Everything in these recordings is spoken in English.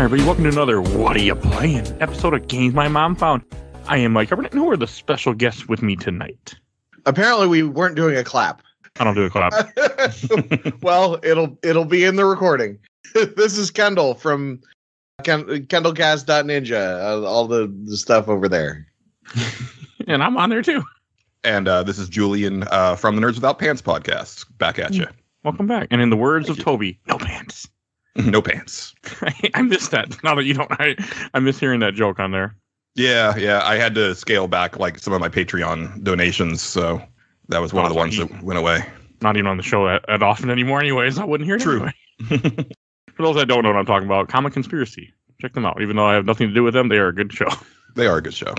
Hi everybody, welcome to another What Are You Playing? Episode of Games My Mom Found. I am Mike Albertin, and who are the special guests with me tonight? Apparently we weren't doing a clap. I don't do a clap. Well, it'll be in the recording. This is Kendall from KendallCast.ninja, all the stuff over there. And I'm on there too. And this is Julian from the Nerds Without Pants podcast. Back at you. Welcome back. And in the words of Toby, no pants. No pants. I missed that. Now that you don't, I miss hearing that joke on there. Yeah. I had to scale back like some of my Patreon donations, so that was one of the ones that went away. Not even on the show that often anymore anyways. I wouldn't hear it anyway. For those that don't know what I'm talking about, Comic Conspiracy. Check them out. Even though I have nothing to do with them, they are a good show. They are a good show.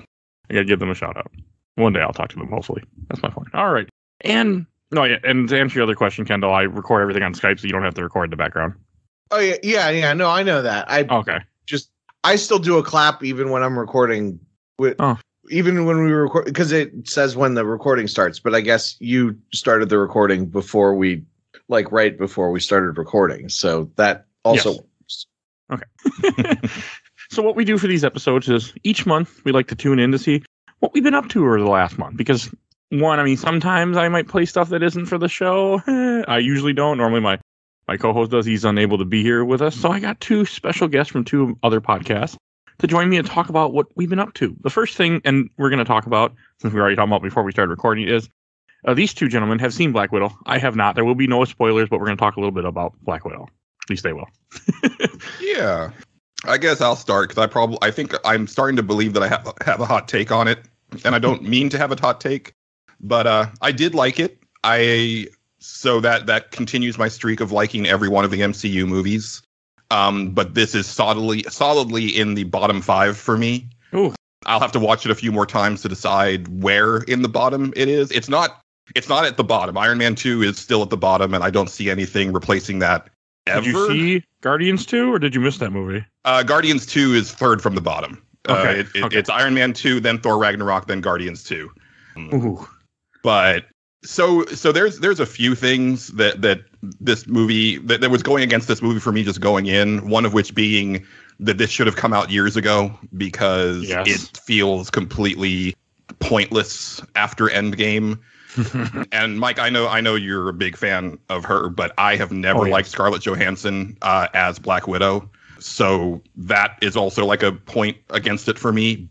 I gotta give them a shout out. One day I'll talk to them, hopefully. That's my point. All right. And to answer your other question, Kendall, I record everything on Skype, so you don't have to record in the background. Oh yeah. No, I know that. I still do a clap even when I'm recording. Even when we record, because it says when the recording starts. But I guess you started the recording before right before we started recording. So that also works. Okay. So what we do for these episodes is each month we like to tune in to see what we've been up to over the last month. Because sometimes I might play stuff that isn't for the show. I usually don't. Normally my co-host does. He's unable to be here with us. So I got two special guests from two other podcasts to join me and talk about what we've been up to. The first thing, and we're going to talk about, since we were already talking about before we started recording, is these two gentlemen have seen Black Widow. I have not. There will be no spoilers, but we're going to talk a little bit about Black Widow. At least they will. Yeah. I guess I'll start because I think I'm starting to believe that I have a hot take on it. And I don't mean to have a hot take, but I did like it. So that continues my streak of liking every one of the MCU movies. But this is solidly in the bottom 5 for me. Ooh. I'll have to watch it a few more times to decide where in the bottom it is. It's not at the bottom. Iron Man 2 is still at the bottom, and I don't see anything replacing that ever. Did you see Guardians 2, or did you miss that movie? Guardians 2 is third from the bottom. Okay. It's Iron Man 2, then Thor Ragnarok, then Guardians 2. Ooh. But so there's a few things that this movie that was going against this movie for me just going in. One of which being that this should have come out years ago because it feels completely pointless after Endgame. And Mike, I know you're a big fan of her, but I have never liked Scarlett Johansson as Black Widow. So that is also like a point against it for me.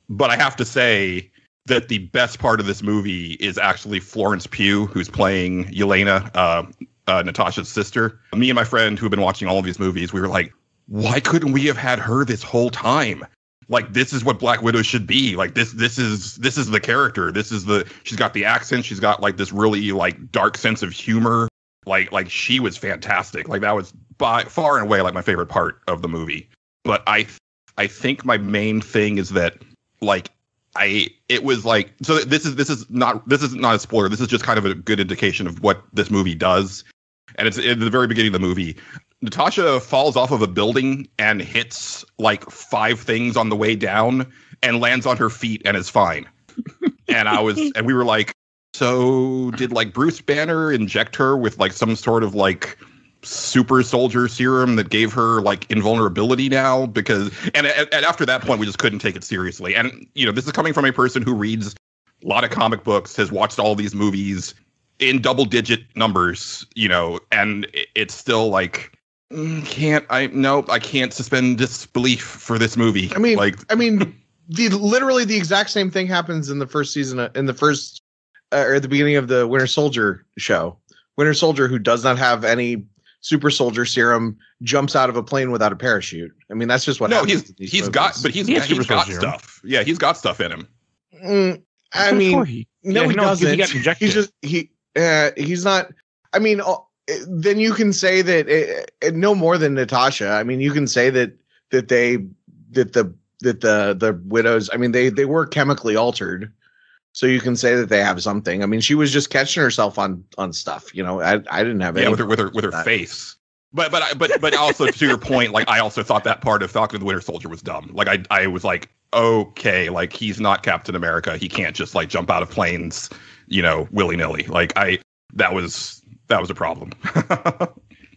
But I have to say that the best part of this movie is actually Florence Pugh, who's playing Yelena, Natasha's sister. Me and my friend who have been watching all of these movies, we were like, why couldn't we have had her this whole time? Like, this is what Black Widow should be. Like, this is the character. She's got the accent. She's got like this really like dark sense of humor. Like she was fantastic. Like that was by far and away like my favorite part of the movie. But I think my main thing is that like it was like, so this is not a spoiler. This is just kind of a good indication of what this movie does. And it's at the very beginning of the movie. Natasha falls off of a building and hits like 5 things on the way down and lands on her feet and is fine. And we were like, so did like Bruce Banner inject her with like some sort of like super soldier serum that gave her like invulnerability now? Because and after that point we just couldn't take it seriously. And this is coming from a person who reads a lot of comic books, has watched all these movies in double-digit numbers, and it's still like I can't suspend disbelief for this movie. Literally the exact same thing happens in the first season, in the first or at the beginning of the Winter Soldier show. Winter Soldier, who does not have any super soldier serum, jumps out of a plane without a parachute. I mean, that's just what happens. He's got stuff. Yeah, he's got stuff in him. He doesn't. He got injected. He's not. I mean, then you can say that no more than Natasha. I mean, you can say that the widows. I mean, they were chemically altered. So you can say that they have something. I mean, she was just catching herself on stuff. I didn't have any. Yeah, with her face. But also to your point, like I also thought that part of Falcon and the Winter Soldier was dumb. Like I was like, okay, like he's not Captain America. He can't just like jump out of planes, willy nilly. Like that was a problem.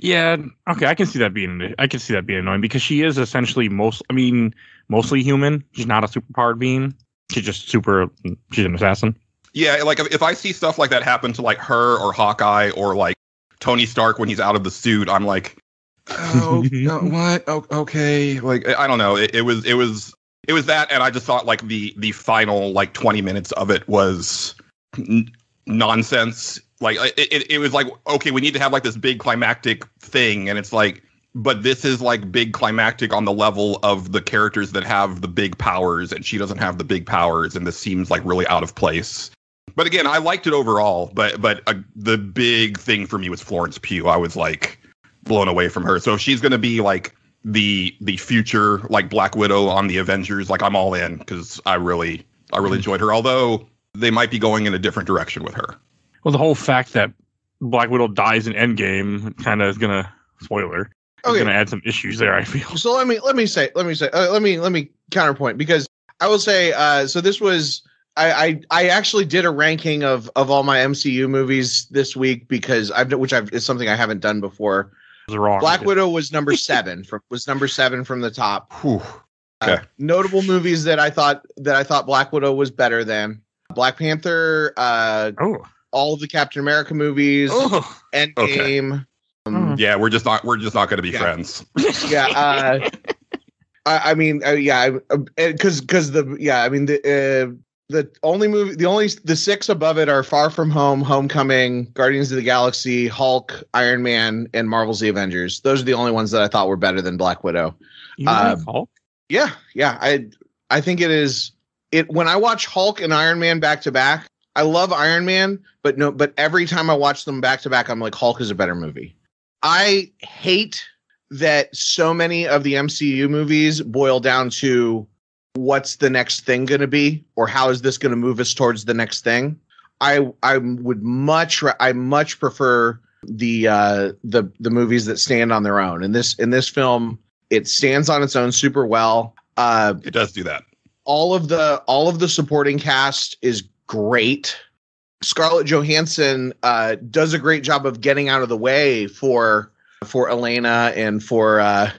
Yeah, okay, I can see that being annoying because she is essentially mostly human. She's not a superpowered being. She's an assassin. Yeah, like if I see stuff like that happen to like her or Hawkeye or like Tony Stark when he's out of the suit, I'm like, oh, what? Oh, okay. Like, I don't know. It was that, and I just thought like the final like 20 minutes of it was nonsense. Like it was like, okay, we need to have like this big climactic thing, and it's like, but this is like big climactic on the level of the characters that have the big powers, and she doesn't have the big powers, and this seems like really out of place. But again, I liked it overall, but the big thing for me was Florence Pugh. I was like blown away from her. So if she's going to be like the future like Black Widow on the Avengers, like I'm all in because I really enjoyed her. Although they might be going in a different direction with her. Well, the whole fact that Black Widow dies in Endgame kind of is going to spoiler. It's going to add some issues there, I feel. So let me counterpoint, because I will say, so this was, I actually did a ranking of all my MCU movies this week because it's something I haven't done before. Wrong. Black Widow was number 7 from the top. Whew. Okay. Notable movies that I thought Black Widow was better than: Black Panther, all of the Captain America movies, Endgame. Okay. Yeah, we're just not going to be friends. Yeah. The 6 above it are Far From Home, Homecoming, Guardians of the Galaxy, Hulk, Iron Man, and Marvel's The Avengers. Those are the only ones that I thought were better than Black Widow. You like Hulk? Yeah. I think it is. When I watch Hulk and Iron Man back to back, I love Iron Man, but every time I watch them back to back, I'm like, Hulk is a better movie. I hate that so many of the MCU movies boil down to what's the next thing going to be, or how is this going to move us towards the next thing. I much prefer the movies that stand on their own. In this film, it stands on its own super well. It does do that. All of the supporting cast is great. Scarlett Johansson does a great job of getting out of the way for Elena and for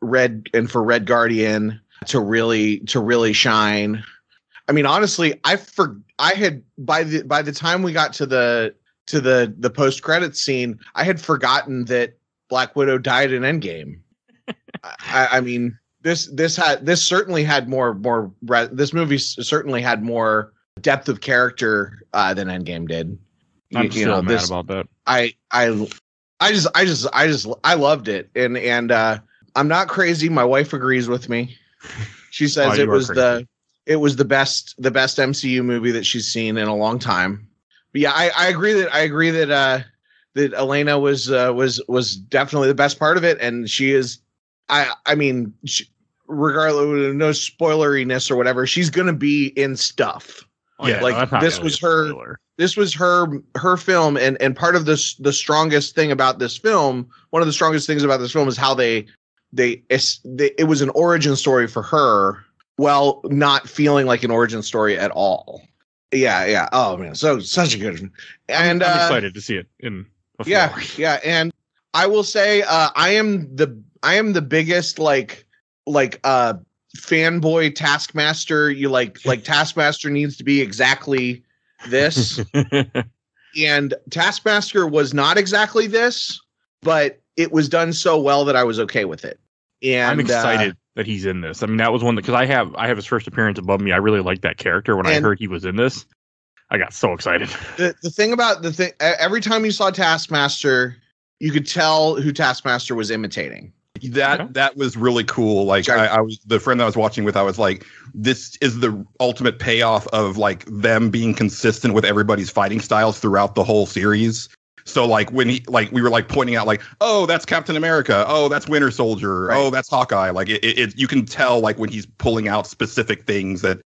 Red Guardian to really shine. I mean, honestly, I had by the time we got to the post credits scene, I had forgotten that Black Widow died in Endgame. I mean, this certainly had more. This movie certainly had more depth of character than Endgame did. I'm still mad about that. I loved it, and I'm not crazy. My wife agrees with me. She says it was the best MCU movie that she's seen in a long time. But yeah, I agree that Elena was definitely the best part of it, and she is. I mean, regardless of no spoileriness or whatever, she's gonna be in stuff. Yeah, like this was her film, and part of the strongest thing about this film, one of the strongest things about this film is how it was an origin story for her, while not feeling like an origin story at all. Yeah. Oh man, such a good. And I'm excited to see it in. Yeah, and I will say I am the biggest like fanboy Taskmaster. You like Taskmaster needs to be exactly this. And Taskmaster was not exactly this, but it was done so well that I was okay with it. And I'm excited that he's in this. I mean, that was one because I have his first appearance above me. I really like that character. When I heard he was in this, I got so excited. The thing about every time you saw Taskmaster, you could tell who Taskmaster was imitating. That was really cool. Like I was the friend that I was watching with, I was like, this is the ultimate payoff of like them being consistent with everybody's fighting styles throughout the whole series. So like when we were like pointing out like, oh, that's Captain America. Oh, that's Winter Soldier. Right. Oh, that's Hawkeye. Like it you can tell like when he's pulling out specific things that,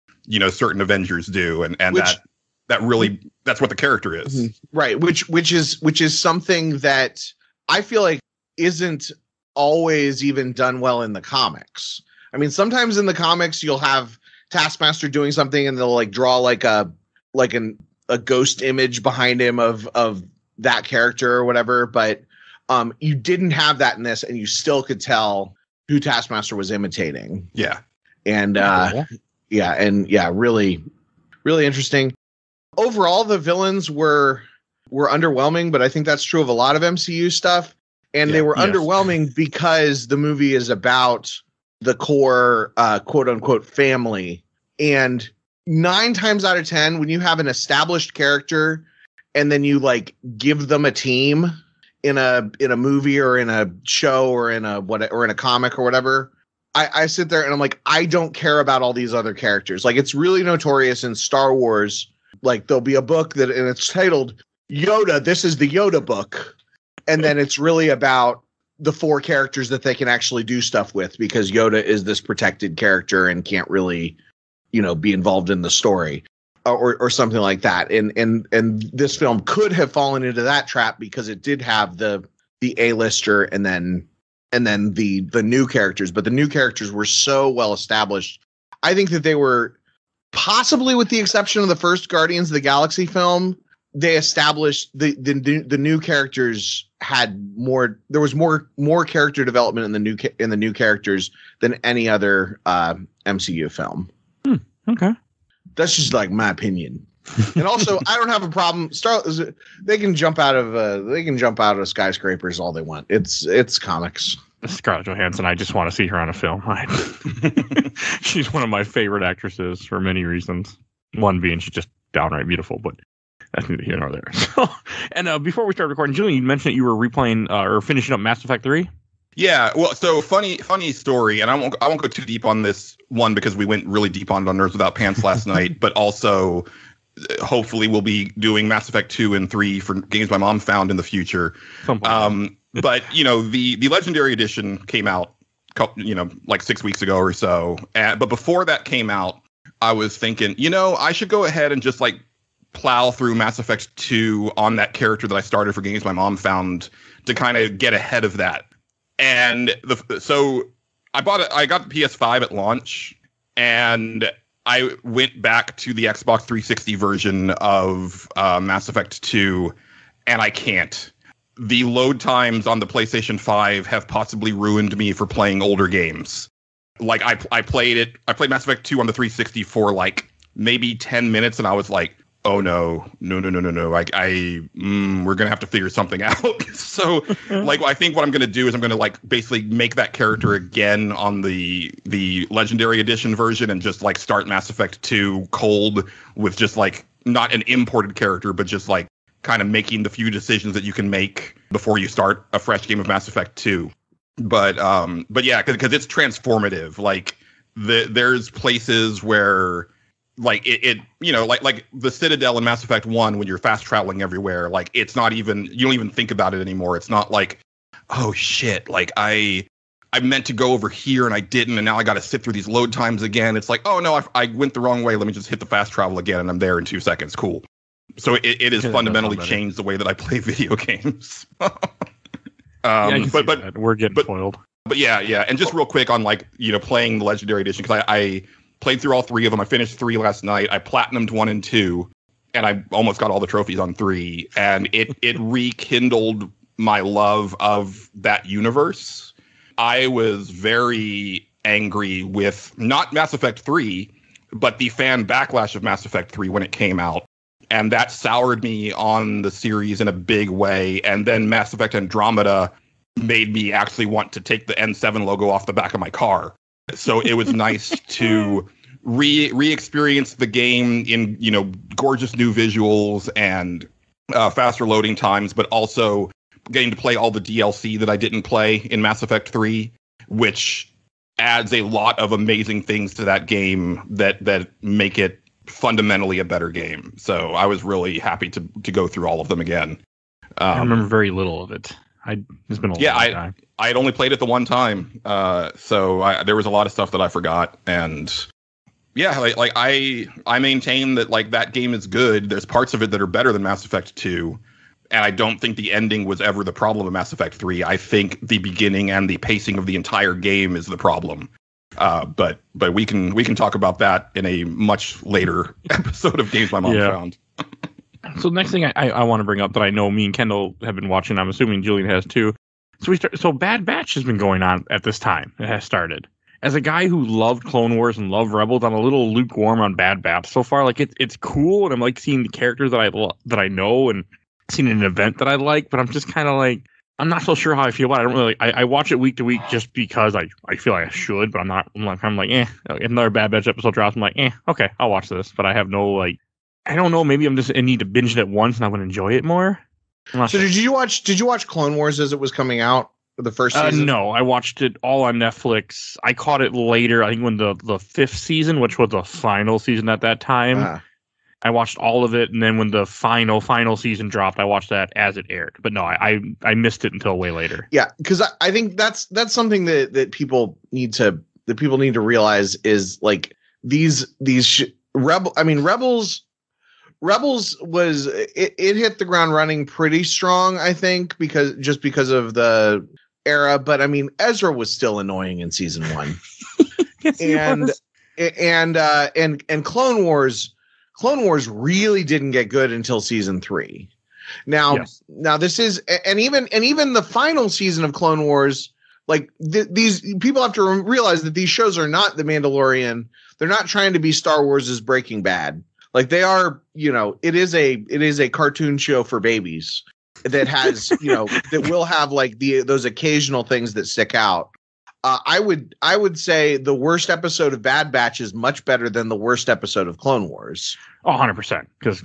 certain Avengers do. And that really, that's what the character is. Right. Which is something that I feel like isn't always even done well in the comics. I mean, sometimes in the comics you'll have Taskmaster doing something and they'll like draw like a ghost image behind him of that character or whatever. But You didn't have that in this, and you still could tell who Taskmaster was imitating. Yeah. And really, really interesting. Overall, the villains were underwhelming, but I think that's true of a lot of MCU stuff. And they were underwhelming because the movie is about the core, quote unquote, family. And 9 times out of 10, when you have an established character and then you like give them a team in a movie or in a show or in a comic or whatever, I sit there and I'm like, I don't care about all these other characters. Like, it's really notorious in Star Wars. Like, there'll be a book and it's titled Yoda. This is the Yoda book. And then it's really about the 4 characters that they can actually do stuff with, because Yoda is this protected character and can't really, be involved in the story or something like that. And this film could have fallen into that trap because it did have the A-lister and then the new characters, but the new characters were so well established. I think that they were, possibly with the exception of the first Guardians of the Galaxy film, they established the new characters had more. There was more character development in the new characters than any other MCU film. Okay, that's just like my opinion. And also, I don't have a problem. They can jump out of skyscrapers all they want. It's comics. Scarlett Johansson, I just want to see her on a film. She's one of my favorite actresses for many reasons. One being she's just downright beautiful, but that's neither here nor there. So, and before we start recording, Julian, you mentioned that you were replaying or finishing up Mass Effect 3. Yeah, well, so funny story, and I won't go too deep on this one because we went really deep on it on Nerds Without Pants last night, but also hopefully we'll be doing Mass Effect 2 and 3 for games my mom found in the future. But the Legendary Edition came out, like 6 weeks ago or so. But before that came out, I was thinking, I should go ahead and just like plow through Mass Effect 2 on that character that I started for games my mom found to kind of get ahead of that. And so I got the PS5 at launch, and I went back to the Xbox 360 version of Mass Effect 2, and I can't. The load times on the PlayStation 5 have possibly ruined me for playing older games. Like, I played Mass Effect 2 on the 360 for like maybe 10 minutes, and I was like, oh no. Like, we're gonna have to figure something out. So, like, I think what I'm gonna do is I'm gonna like basically make that character again on the Legendary Edition version and just like start Mass Effect 2 cold with just like not an imported character, but just like kind of making the few decisions that you can make before you start a fresh game of Mass Effect 2. But yeah, because it's transformative. Like, there's places where like like the Citadel in Mass Effect 1, when you're fast traveling everywhere, like it's not even, you don't even think about it anymore. It's not like, oh shit, like I meant to go over here and I didn't, and now I got to sit through these load times again. It's like, oh no, I went the wrong way. Let me just hit the fast travel again and I'm there in 2 seconds. Cool. So it has fundamentally changed the way that I play video games. But we're getting spoiled. But yeah, and just real quick on like playing the Legendary Edition, because I played through all 3 of them. I finished 3 last night. I platinumed 1 and 2, and I almost got all the trophies on 3. And it rekindled my love of that universe. I was very angry with not Mass Effect 3, but the fan backlash of Mass Effect 3 when it came out. And that soured me on the series in a big way. And then Mass Effect Andromeda made me actually want to take the N7 logo off the back of my car. So it was nice to re-experience the game in, gorgeous new visuals and faster loading times, but also getting to play all the DLC that I didn't play in Mass Effect 3, which adds a lot of amazing things to that game that make it fundamentally a better game. So I was really happy to go through all of them again. I remember very little of it. It's been a long time. I had only played it the one time, so there was a lot of stuff that I forgot. And yeah, like I maintain that like that game is good. There's parts of it that are better than Mass Effect 2, and I don't think the ending was ever the problem of Mass Effect 3. I think the beginning and the pacing of the entire game is the problem. But we can talk about that in a much later episode of Games My Mom Found. So the next thing I want to bring up that I know me and Kendall have been watching, I'm assuming Julian has too. So Bad Batch has been going on at this time. It has started. As a guy who loved Clone Wars and loved Rebels, I'm a little lukewarm on Bad Batch so far. Like it's cool, and I'm like seeing the characters that I know and seeing an event that I like. But I'm just kind of like, I'm not so sure how I feel about it. I don't really. I watch it week to week just because I feel like I should, but I'm not. I'm like, eh. If another Bad Batch episode drops, I'm like, eh, okay, I'll watch this. But I have no like. I don't know. Maybe I'm just I need to binge it at once, and I would enjoy it more. So sure. Did you watch Clone Wars as it was coming out? The first season? No, I watched it all on Netflix. I caught it later. I think when the fifth season, which was the final season at that time, I watched all of it. And then when the final season dropped, I watched that as it aired. But no, I missed it until way later. Yeah, because I think that's something that people need to realize is like Rebels was it hit the ground running pretty strong, I think, because of the era, but I mean Ezra was still annoying in season 1. Yes, and Clone Wars really didn't get good until season 3. Now this is and even the final season of Clone Wars, like these people have to realize that these shows are not The Mandalorian. They're not trying to be Star Wars' Breaking Bad. Like they are, it is a cartoon show for babies that has, that will have like those occasional things that stick out. I would say the worst episode of Bad Batch is much better than the worst episode of Clone Wars. 100%, because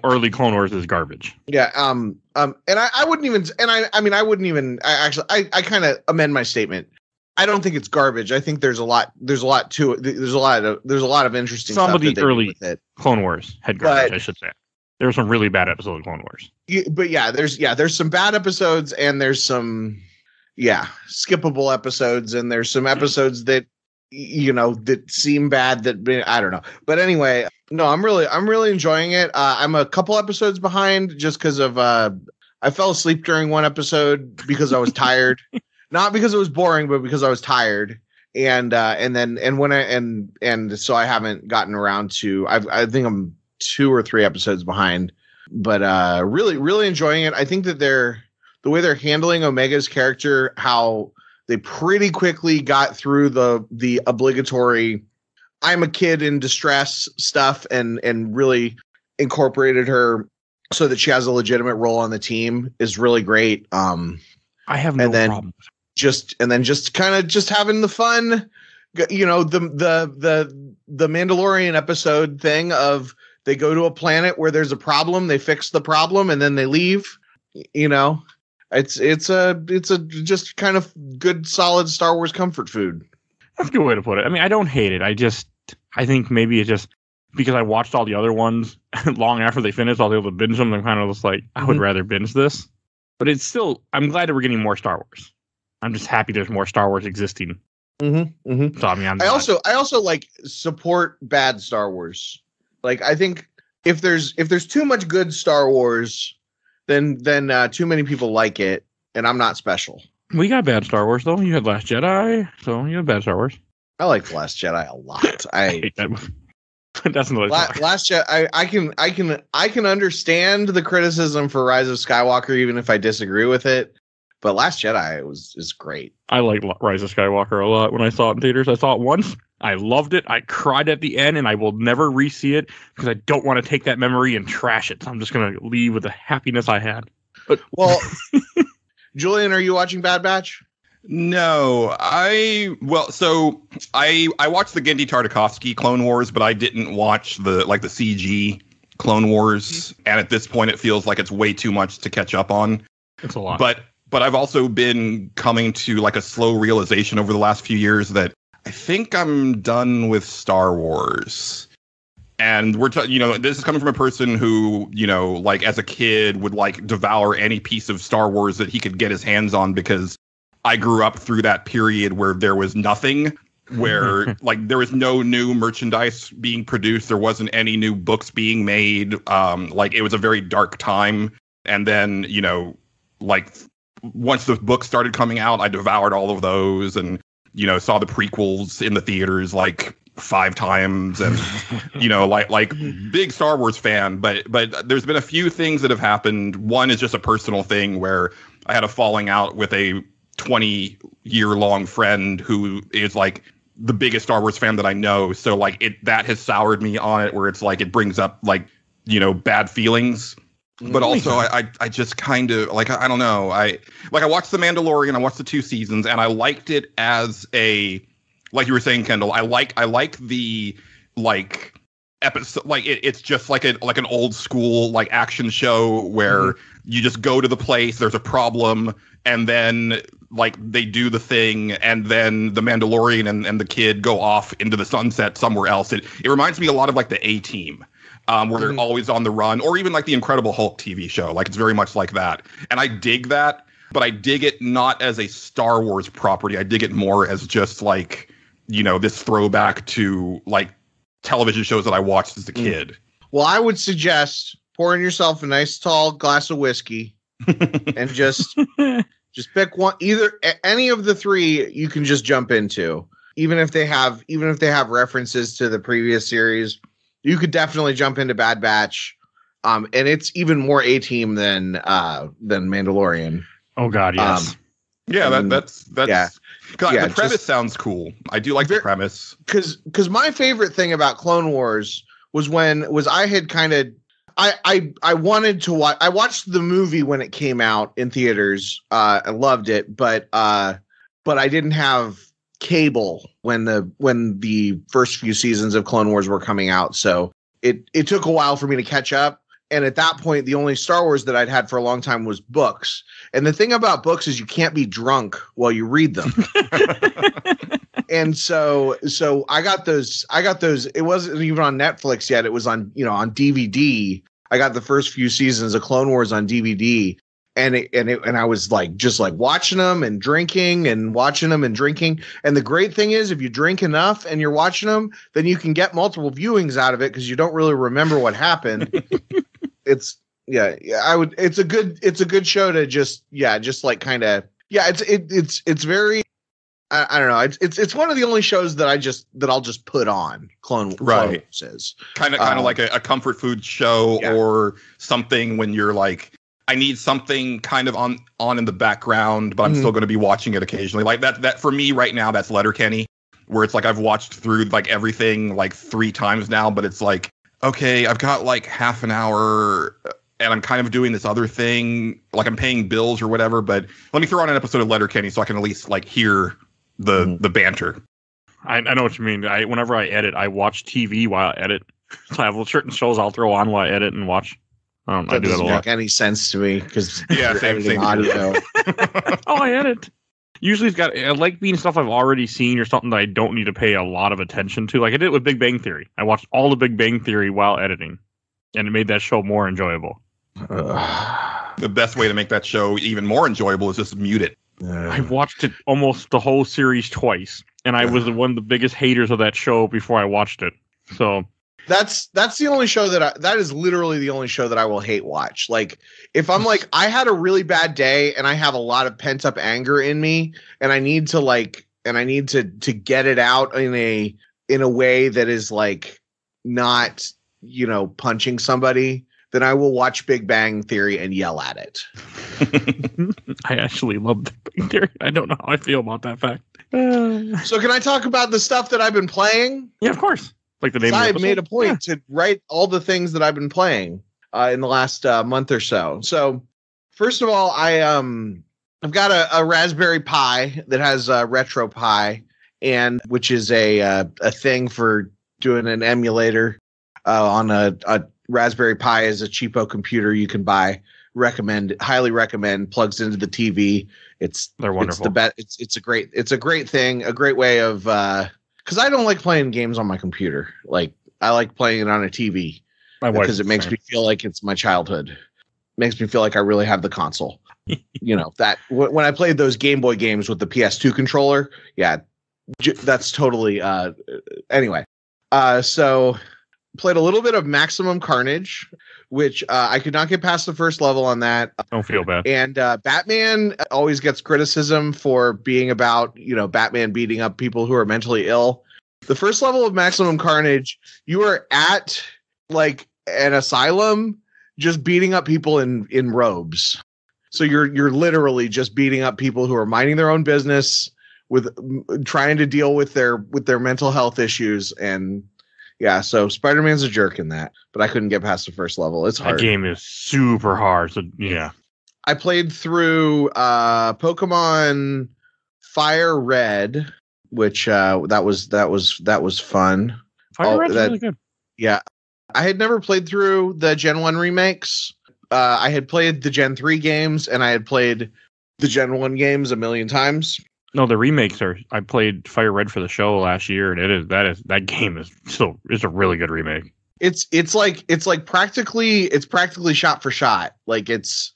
early Clone Wars is garbage. Yeah. And I wouldn't even, and I wouldn't even. I kind of amend my statement. I don't think it's garbage. I think there's a lot to it. There's a lot of interesting stuff. Some of the early Clone Wars had garbage, I should say. There were some really bad episodes of Clone Wars. There's some bad episodes and there's some skippable episodes and there's some episodes that that seem bad that I don't know. But anyway, no, I'm really enjoying it. I'm a couple episodes behind just because of I fell asleep during one episode because I was tired. Not because it was boring, but because I was tired. And so I haven't gotten around to, I think I'm 2 or 3 episodes behind, but really, really enjoying it. I think that the way they're handling Omega's character, how they pretty quickly got through the obligatory, I'm a kid in distress stuff and really incorporated her so that she has a legitimate role on the team is really great. I have no problem. Just kind of having the fun, the Mandalorian episode thing of they go to a planet where there's a problem, they fix the problem, and then they leave. It's a just kind of good, solid Star Wars comfort food. That's a good way to put it. I mean, I don't hate it. I think maybe it's just because I watched all the other ones long after they finished, I'll be able to binge them. I'm kind of just like, I would rather binge this. But it's still, I'm glad that we're getting more Star Wars. I'm just happy there's more Star Wars existing. Mm-hmm, mm-hmm. So I mean, I also like support bad Star Wars. Like I think if there's too much good Star Wars, then too many people like it, and I'm not special. We got bad Star Wars though. You had Last Jedi, so you had bad Star Wars. I like The Last Jedi a lot. I hate that movie. That's another Last Jedi. I can understand the criticism for Rise of Skywalker, even if I disagree with it. But Last Jedi is great. I like Rise of Skywalker a lot. When I saw it in theaters, I saw it once. I loved it. I cried at the end, and I will never re-see it because I don't want to take that memory and trash it. So I'm just going to leave with the happiness I had. But Julian, are you watching Bad Batch? No, so I watched the Genndy Tartakovsky Clone Wars, but I didn't watch the CG Clone Wars. And at this point, it feels like it's way too much to catch up on. It's a lot. But I've also been coming to like a slow realization over the last few years that I think I'm done with Star Wars. And this is coming from a person who, like as a kid would like devour any piece of Star Wars that he could get his hands on because I grew up through that period where there was nothing, where like there was no new merchandise being produced. There wasn't any new books being made. Like it was a very dark time. And then, like once the books started coming out, I devoured all of those and, saw the prequels in the theaters like 5 times, and like big Star Wars fan. But there's been a few things that have happened. One is just a personal thing where I had a falling out with a 20-year-long friend who is like the biggest Star Wars fan that I know. So like that has soured me on it, where it's like it brings up like bad feelings. But also I just kind of like, I don't know. I watched The Mandalorian. I watched the 2 seasons, and I liked it as a, like you were saying, Kendall. I like the like episode. Like it's just like an old school like action show where you just go to the place. There's a problem, and then like they do the thing, and then the Mandalorian and the kid go off into the sunset somewhere else. It reminds me a lot of like the A-Team. Where they're always on the run, or even like the Incredible Hulk TV show. Like it's very much like that. And I dig that, but I dig it not as a Star Wars property. I dig it more as just like, this throwback to like television shows that I watched as a kid. Well, I would suggest pouring yourself a nice tall glass of whiskey and just pick one, either any of the 3 you can just jump into. Even if they have references to the previous series, you could definitely jump into Bad Batch, and it's even more A-Team than Mandalorian. Oh God, yes. That's the premise sounds cool. I do like the premise. Because my favorite thing about Clone Wars was I had kind of I wanted to watch. I watched the movie when it came out in theaters. I loved it, but I didn't have cable when the first few seasons of Clone Wars were coming out, so it took a while for me to catch up. And at that point, the only Star Wars that I'd had for a long time was books. And the thing about books is you can't be drunk while you read them. And so I got those. It wasn't even on Netflix yet. It was on DVD. I got the first few seasons of Clone Wars on DVD. And I was like, just like watching them and drinking and watching them and drinking. And the great thing is, if you drink enough and you're watching them, then you can get multiple viewings out of it because you don't really remember what happened. It's a good show to just like kind of, it's very, I don't know. It's one of the only shows that I'll just put on. Clone Wars is kind of like a comfort food show or something when you're like, I need something kind of on in the background, but I'm still going to be watching it occasionally. Like that for me right now, that's Letterkenny, where it's like I've watched through like everything like 3 times now, but it's like, okay, I've got like half an hour and I'm kind of doing this other thing, like I'm paying bills or whatever, but let me throw on an episode of Letterkenny so I can at least like hear the banter. I know what you mean. Whenever I edit, I watch TV while I edit. So I have certain shows I'll throw on while I edit and watch. I do that a lot. That doesn't make any sense to me because same audio. I edit. Usually I like being stuff I've already seen or something that I don't need to pay a lot of attention to. Like I did with Big Bang Theory. I watched all the Big Bang Theory while editing, and it made that show more enjoyable. The best way to make that show even more enjoyable is just mute it. I watched it almost the whole series twice, and I was one of the biggest haters of that show before I watched it. So that's the only show that is literally the only show that I will hate watch. Like if I'm like, I had a really bad day and I have a lot of pent up anger in me and I need to get it out in a way that is like not, punching somebody, then I will watch Big Bang Theory and yell at it. I actually love Big Bang Theory. I don't know how I feel about that fact. So can I talk about the stuff that I've been playing? Yeah, of course. Like the name of the episode? I made a point to write all the things that I've been playing in the last month or so. So first of all, I've got a Raspberry Pi that has RetroPie, and which is a thing for doing an emulator on a Raspberry Pi is a cheapo computer you can buy. Highly recommend. Plugs into the TV. They're wonderful. It's a great thing. A great way of because I don't like playing games on my computer. Like I like playing it on a TV because it makes me feel like it's my childhood. Makes me feel like I really have the console. That when I played those Game Boy games with the PS2 controller, that's totally. Anyway, so played a little bit of Maximum Carnage, which I could not get past the first level on that. Don't feel bad. And Batman always gets criticism for being about, Batman beating up people who are mentally ill. The first level of Maximum Carnage, you are at like an asylum, just beating up people in robes. So you're literally just beating up people who are minding their own business with trying to deal with their mental health issues. And yeah, so Spider-Man's a jerk in that, but I couldn't get past the first level. It's hard. That game is super hard. So yeah. I played through Pokemon Fire Red, which that was fun. Fire Red's really good. Yeah. I had never played through the Gen 1 remakes. I had played the Gen 3 games, and I had played the Gen 1 games a million times. No, the remakes are. I played Fire Red for the show last year, and that game is still. It's a really good remake. It's practically shot for shot. Like it's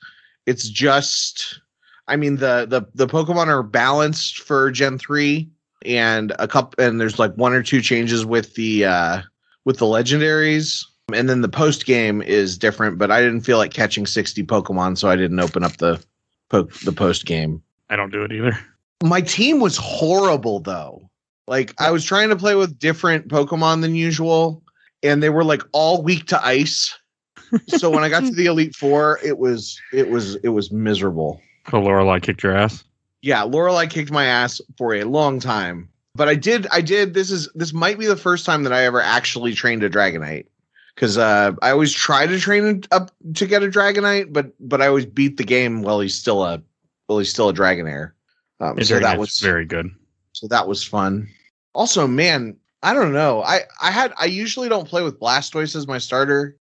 just. I mean the Pokemon are balanced for Gen 3, and there's like one or two changes with the legendaries. And then the post game is different, but I didn't feel like catching 60 Pokemon, so I didn't open up the post game. I don't do it either. My team was horrible though. Like I was trying to play with different Pokemon than usual, and they were like all weak to ice. So when I got to the Elite Four, it was miserable. So Lorelei kicked your ass? Yeah, Lorelei kicked my ass for a long time. But I did. This might be the first time that I ever actually trained a Dragonite. Because I always try to train up to get a Dragonite, but I always beat the game while he's still a Dragonair. So that was very good. So that was fun. Also, man, I don't know. I usually don't play with Blastoise as my starter.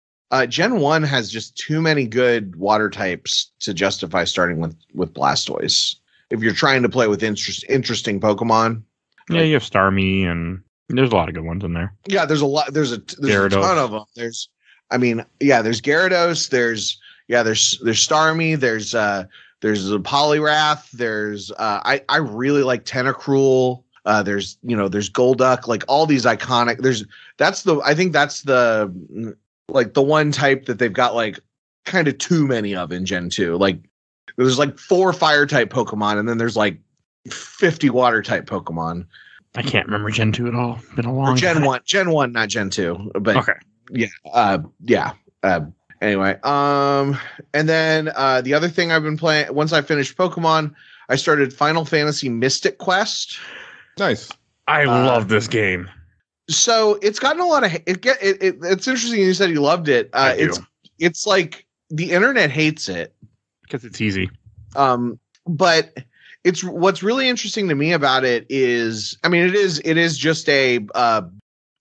Gen 1 has just too many good water types to justify starting with Blastoise. If you're trying to play with interesting Pokemon. Yeah, you have Starmie, and there's a lot of good ones in there. Yeah, there's a lot. There's a ton of them. There's Gyarados. There's Starmie. There's a Poliwrath. There's I really like Tentacruel. There's Golduck. Like all these iconic. I think that's the one type that they've got like kind of too many of in Gen 2. Like there's like 4 fire type Pokemon, and then there's like 50 water type Pokemon. I can't remember Gen 2 at all. Been a long Gen 1, not Gen 2. But okay. Yeah. Anyway, and then the other thing I've been playing once I finished Pokemon, I started Final Fantasy Mystic Quest. Nice. I love this game. So it's gotten a lot of it's interesting you said you loved it. It's like the internet hates it because it's easy. But it's what's really interesting to me about it is, I mean, it is just a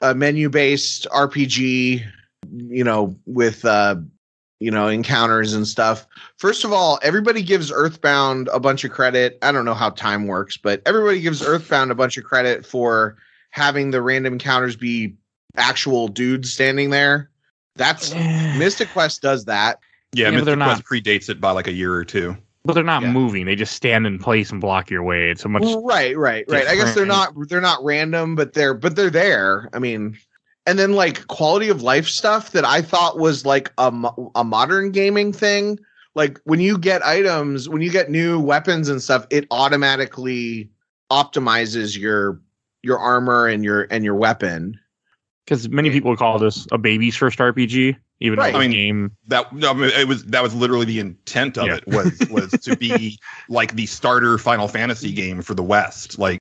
menu-based RPG, with encounters and stuff. First of all, everybody gives Earthbound a bunch of credit. I don't know how time works, but everybody gives Earthbound a bunch of credit for having the random encounters be actual dudes standing there. That's Mystic Quest does that. Yeah, Mystic Quest predates it by like a year or two. But they're not moving. They just stand in place and block your way. It's a much right. I guess they're not random, but they're there. I mean, and then like quality of life stuff that I thought was like a modern gaming thing. Like when you get items, when you get new weapons and stuff, it automatically optimizes your armor and your weapon. Because many people call this a baby's first RPG. Even though the game that was literally the intent of it was to be like the starter Final Fantasy game for the West, like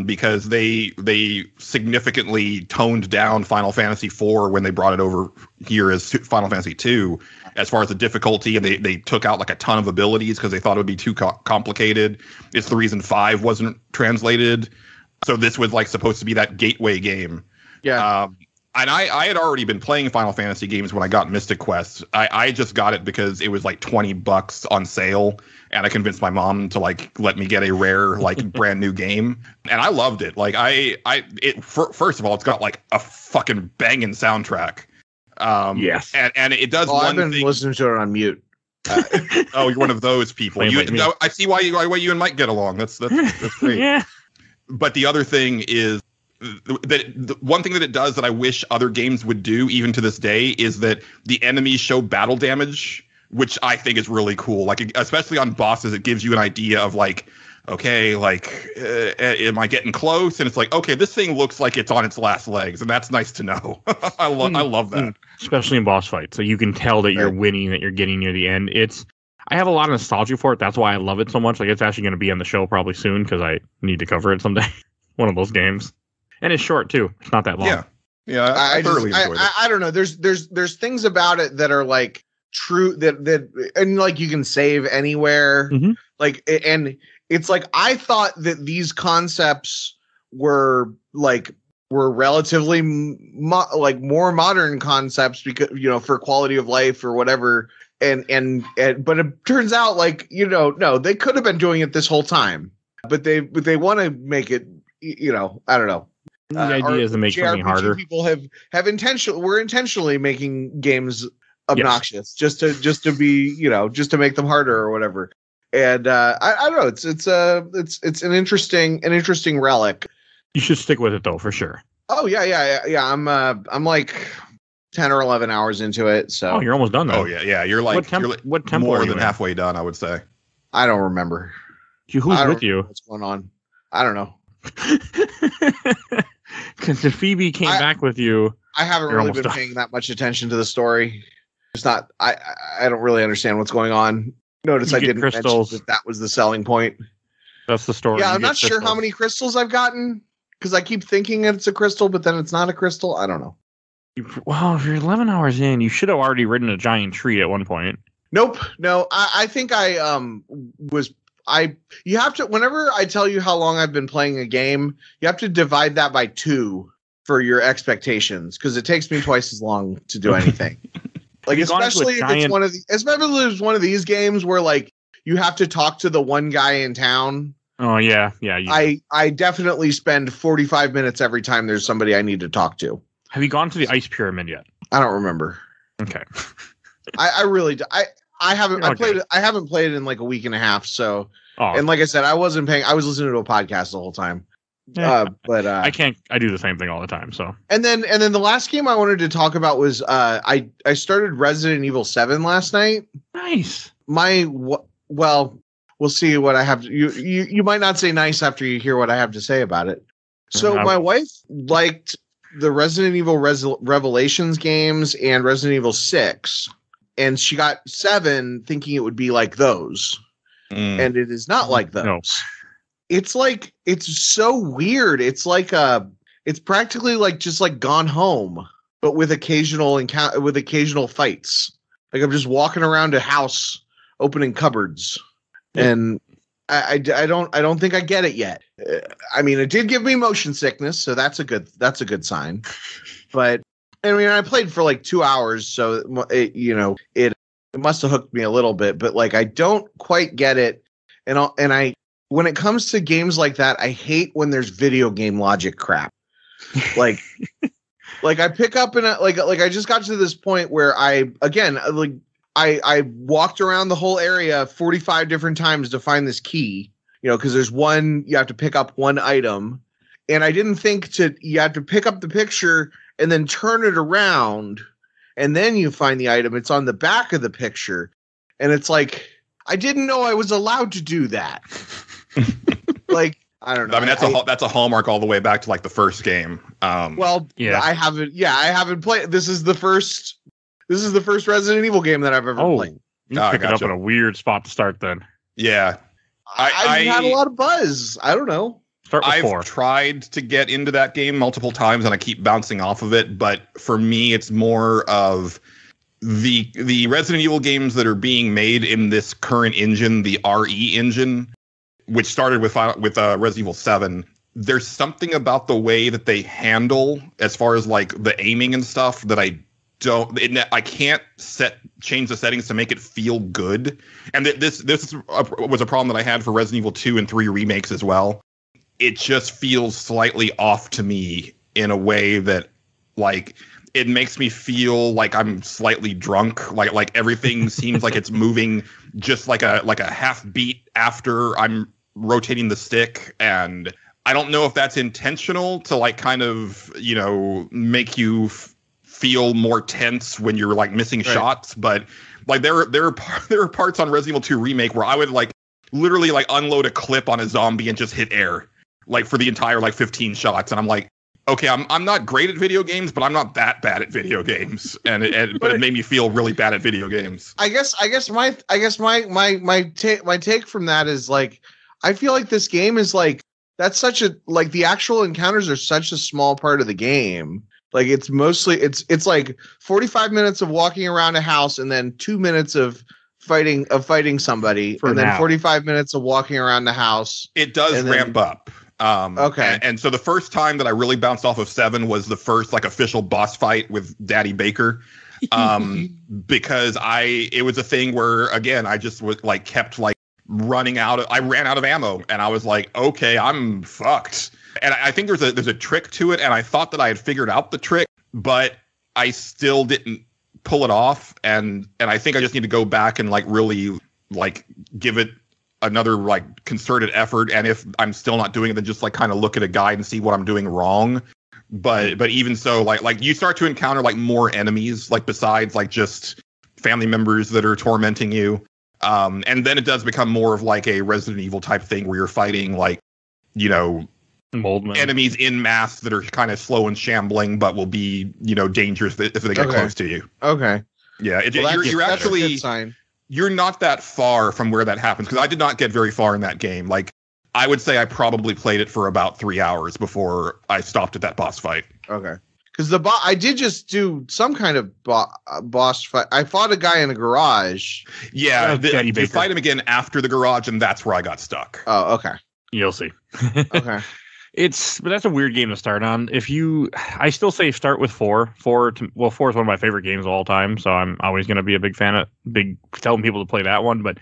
because they significantly toned down Final Fantasy IV when they brought it over here as Final Fantasy II as far as the difficulty, and they took out like a ton of abilities because they thought it would be too complicated. It's the reason 5 wasn't translated, so this was like supposed to be that gateway game. Yeah. And I had already been playing Final Fantasy games when I got Mystic Quest. I just got it because it was like $20 on sale, and I convinced my mom to like let me get a rare like brand new game, and I loved it. Like first of all, it's got like a fucking banging soundtrack. Yes, and it does. I've been listening to it on mute. Oh, you're one of those people. I see why you and Mike get along. That's great. Yeah. But the other thing is, the one thing that it does that I wish other games would do, even to this day, is that the enemies show battle damage, which I think is really cool. Like, especially on bosses, it gives you an idea of like okay, like, am I getting close? And it's like, okay, this thing looks like it's on its last legs, and that's nice to know. I love that. Especially in boss fights. So you can tell that you're winning, that you're getting near the end. I have a lot of nostalgia for it. That's why I love it so much. Like, it's actually going to be on the show probably soon because I need to cover it someday. One of those games. And it's short, too. It's not that long. Yeah, I thoroughly enjoyed it. I don't know. There's things about it that are like true that and like you can save anywhere. Mm-hmm. Like, and it's like I thought that these concepts were relatively more modern concepts because for quality of life or whatever. And but it turns out no, they could have been doing it this whole time, but they want to make it. I don't know. The idea is to make something harder. People we're intentionally making games obnoxious just to be just to make them harder or whatever. And I don't know. It's an interesting relic. You should stick with it though, for sure. Oh yeah. I'm like 10 or 11 hours into it. So you're almost done though. Oh yeah. You're like what tempo more than halfway done, I would say. I don't remember. Who's with you? What's going on? I don't know. Because if Phoebe came back with you, I haven't really been paying that much attention to the story. It's not. I don't really understand what's going on. Notice I didn't mention that was the selling point. That's the story. Yeah, I'm not sure how many crystals I've gotten because I keep thinking it's a crystal, but then it's not a crystal. I don't know. Well, if you're 11 hours in, you should have already ridden a giant tree at one point. Nope. No, I think you have to, whenever I tell you how long I've been playing a game, you have to divide that by 2 for your expectations because it takes me twice as long to do anything. Like, especially if it's one of these games where like you have to talk to the one guy in town. Oh yeah. I definitely spend 45 minutes every time there's somebody I need to talk to. Have you gone to the ice pyramid yet? I don't remember. Okay. I really I haven't I haven't played it in like a week and a half. So and like I said, I wasn't paying. I was listening to a podcast the whole time. Yeah. But I do the same thing all the time. So and then the last game I wanted to talk about was I started Resident Evil 7 last night. Nice. Well, we'll see what I have. You might not say nice after you hear what I have to say about it. So my wife liked the Resident Evil Revelations games and Resident Evil 6, and she got 7 thinking it would be like those, and it is not like those. No. It's so weird. It's like it's practically like just like Gone Home, but with occasional fights. Like I'm just walking around a house opening cupboards, and I don't think I get it yet. I mean, it did give me motion sickness, so that's a good sign. But I mean, I played for like 2 hours, so it must have hooked me a little bit. But like, I don't quite get it, and when it comes to games like that, I hate when there's video game logic crap. Like, like I pick up and like I just got to this point where I walked around the whole area 45 different times to find this key, because there's you have to pick up one item. And I didn't think you have to pick up the picture and then turn it around and then you find the item. It's on the back of the picture. And it's like, I didn't know I was allowed to do that. Like, I don't know. I mean, that's a hallmark all the way back to like the first game. I haven't played. This is the first Resident Evil game that I've ever played. You pick it up in a weird spot to start then. Yeah. I've had a lot of buzz. I don't know. I've tried to get into that game multiple times and I keep bouncing off of it. But for me, it's more of the Resident Evil games that are being made in this current engine, the RE engine, which started with Resident Evil 7. There's something about the way that they handle as far as like the aiming and stuff that I can't change the settings to make it feel good. And this was a problem that I had for Resident Evil 2 and 3 remakes as well. It just feels slightly off to me in a way that like it makes me feel like I'm slightly drunk. Like everything seems like it's moving just like a half beat after I'm rotating the stick. And I don't know if that's intentional to like kind of, make you feel more tense when you're like missing shots, but like there are parts on Resident Evil 2 remake where I would like literally like unload a clip on a zombie and just hit air like for the entire like 15 shots. And I'm like, okay, I'm not great at video games, but I'm not that bad at video games. But it made me feel really bad at video games. I guess my take from that is like, I feel like this game is like, that's such a, like the actual encounters are such a small part of the game. Like it's mostly, it's like 45 minutes of walking around a house and then 2 minutes of fighting somebody, and then 45 minutes of walking around the house. It does ramp up. Okay. And so the first time that I really bounced off of 7 was the first like official boss fight with Daddy Baker. Because it was a thing where, again, I just was like kept like I ran out of ammo, and I was like, okay, I'm fucked. And I think there's a trick to it, and I thought that I had figured out the trick, but I still didn't pull it off. And I think I just need to go back and like really like give it another like concerted effort. And if I'm still not doing it, then just like kind of look at a guide and see what I'm doing wrong. But even so, like you start to encounter like more enemies, like besides like just family members that are tormenting you. And then it does become more of like a Resident Evil type thing where you're fighting like, you know, Moldman enemies in mass that are kind of slow and shambling, but will be, you know, dangerous if they get close to you. Okay. Yeah. You're actually, you're not that far from where that happens, because I did not get very far in that game. Like, I would say I probably played it for about 3 hours before I stopped at that boss fight. Okay. Because I did just do some kind of boss fight. I fought a guy in a garage. Yeah, you fight him again after the garage, and that's where I got stuck. Oh, okay. You'll see. Okay. But that's a weird game to start on. I still say start with 4. 4 is one of my favorite games of all time, so I'm always going to be a big fan of telling people to play that one. But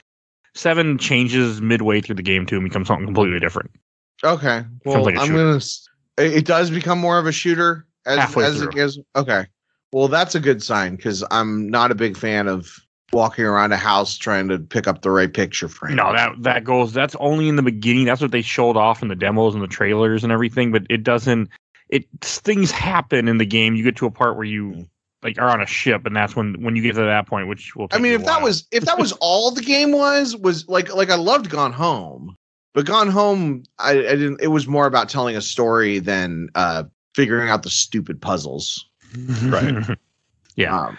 7 changes midway through the game too and becomes something completely different. Okay. Well, it does become more of a shooter as it goes. Okay. Well, that's a good sign, because I'm not a big fan of walking around a house trying to pick up the right picture frame. No, that's only in the beginning. That's what they showed off in the demos and the trailers and everything, but things happen in the game. You get to a part where you like are on a ship, and that's when you get to that point, which will take if that was all the game was like I loved Gone Home, but Gone Home I didn't, it was more about telling a story than figuring out the stupid puzzles. Right. Yeah.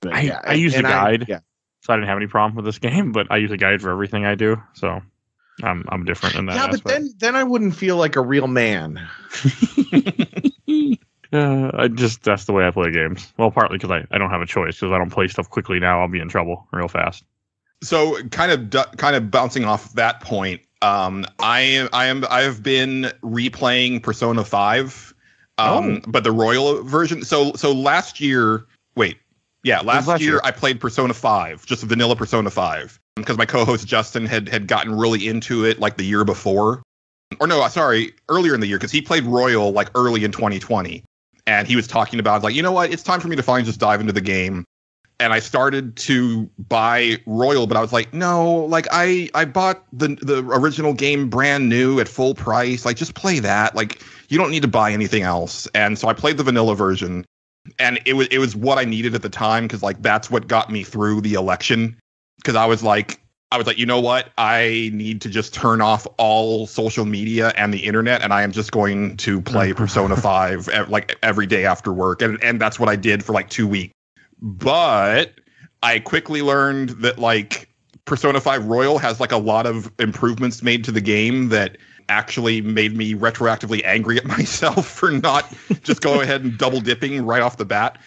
I use a guide. So I didn't have any problem with this game, but I use a guide for everything I do. So I'm different in that. Yeah, aspect. But then I wouldn't feel like a real man. That's the way I play games. Well, partly because I don't have a choice, because I don't play stuff quickly now. I'll be in trouble real fast. So kind of bouncing off that point, I have been replaying Persona 5, but the Royal version. So last year, last year I played Persona 5, just vanilla Persona 5, because my co-host Justin had gotten really into it like the year before. Or no, sorry, earlier in the year, because he played Royal like early in 2020. And he was talking about like, you know what, it's time for me to finally just dive into the game. And I started to buy Royal, but I was like, no, like I bought the original game brand new at full price. Like, just play that. Like, you don't need to buy anything else. And so I played the vanilla version. And it was what I needed at the time, because like that's what got me through the election. Because I was like, you know what? I need to just turn off all social media and the internet, and I am just going to play Persona 5 like every day after work. And that's what I did for like 2 weeks. But I quickly learned that like Persona 5 Royal has like a lot of improvements made to the game that actually made me retroactively angry at myself for not just go ahead and double dipping right off the bat.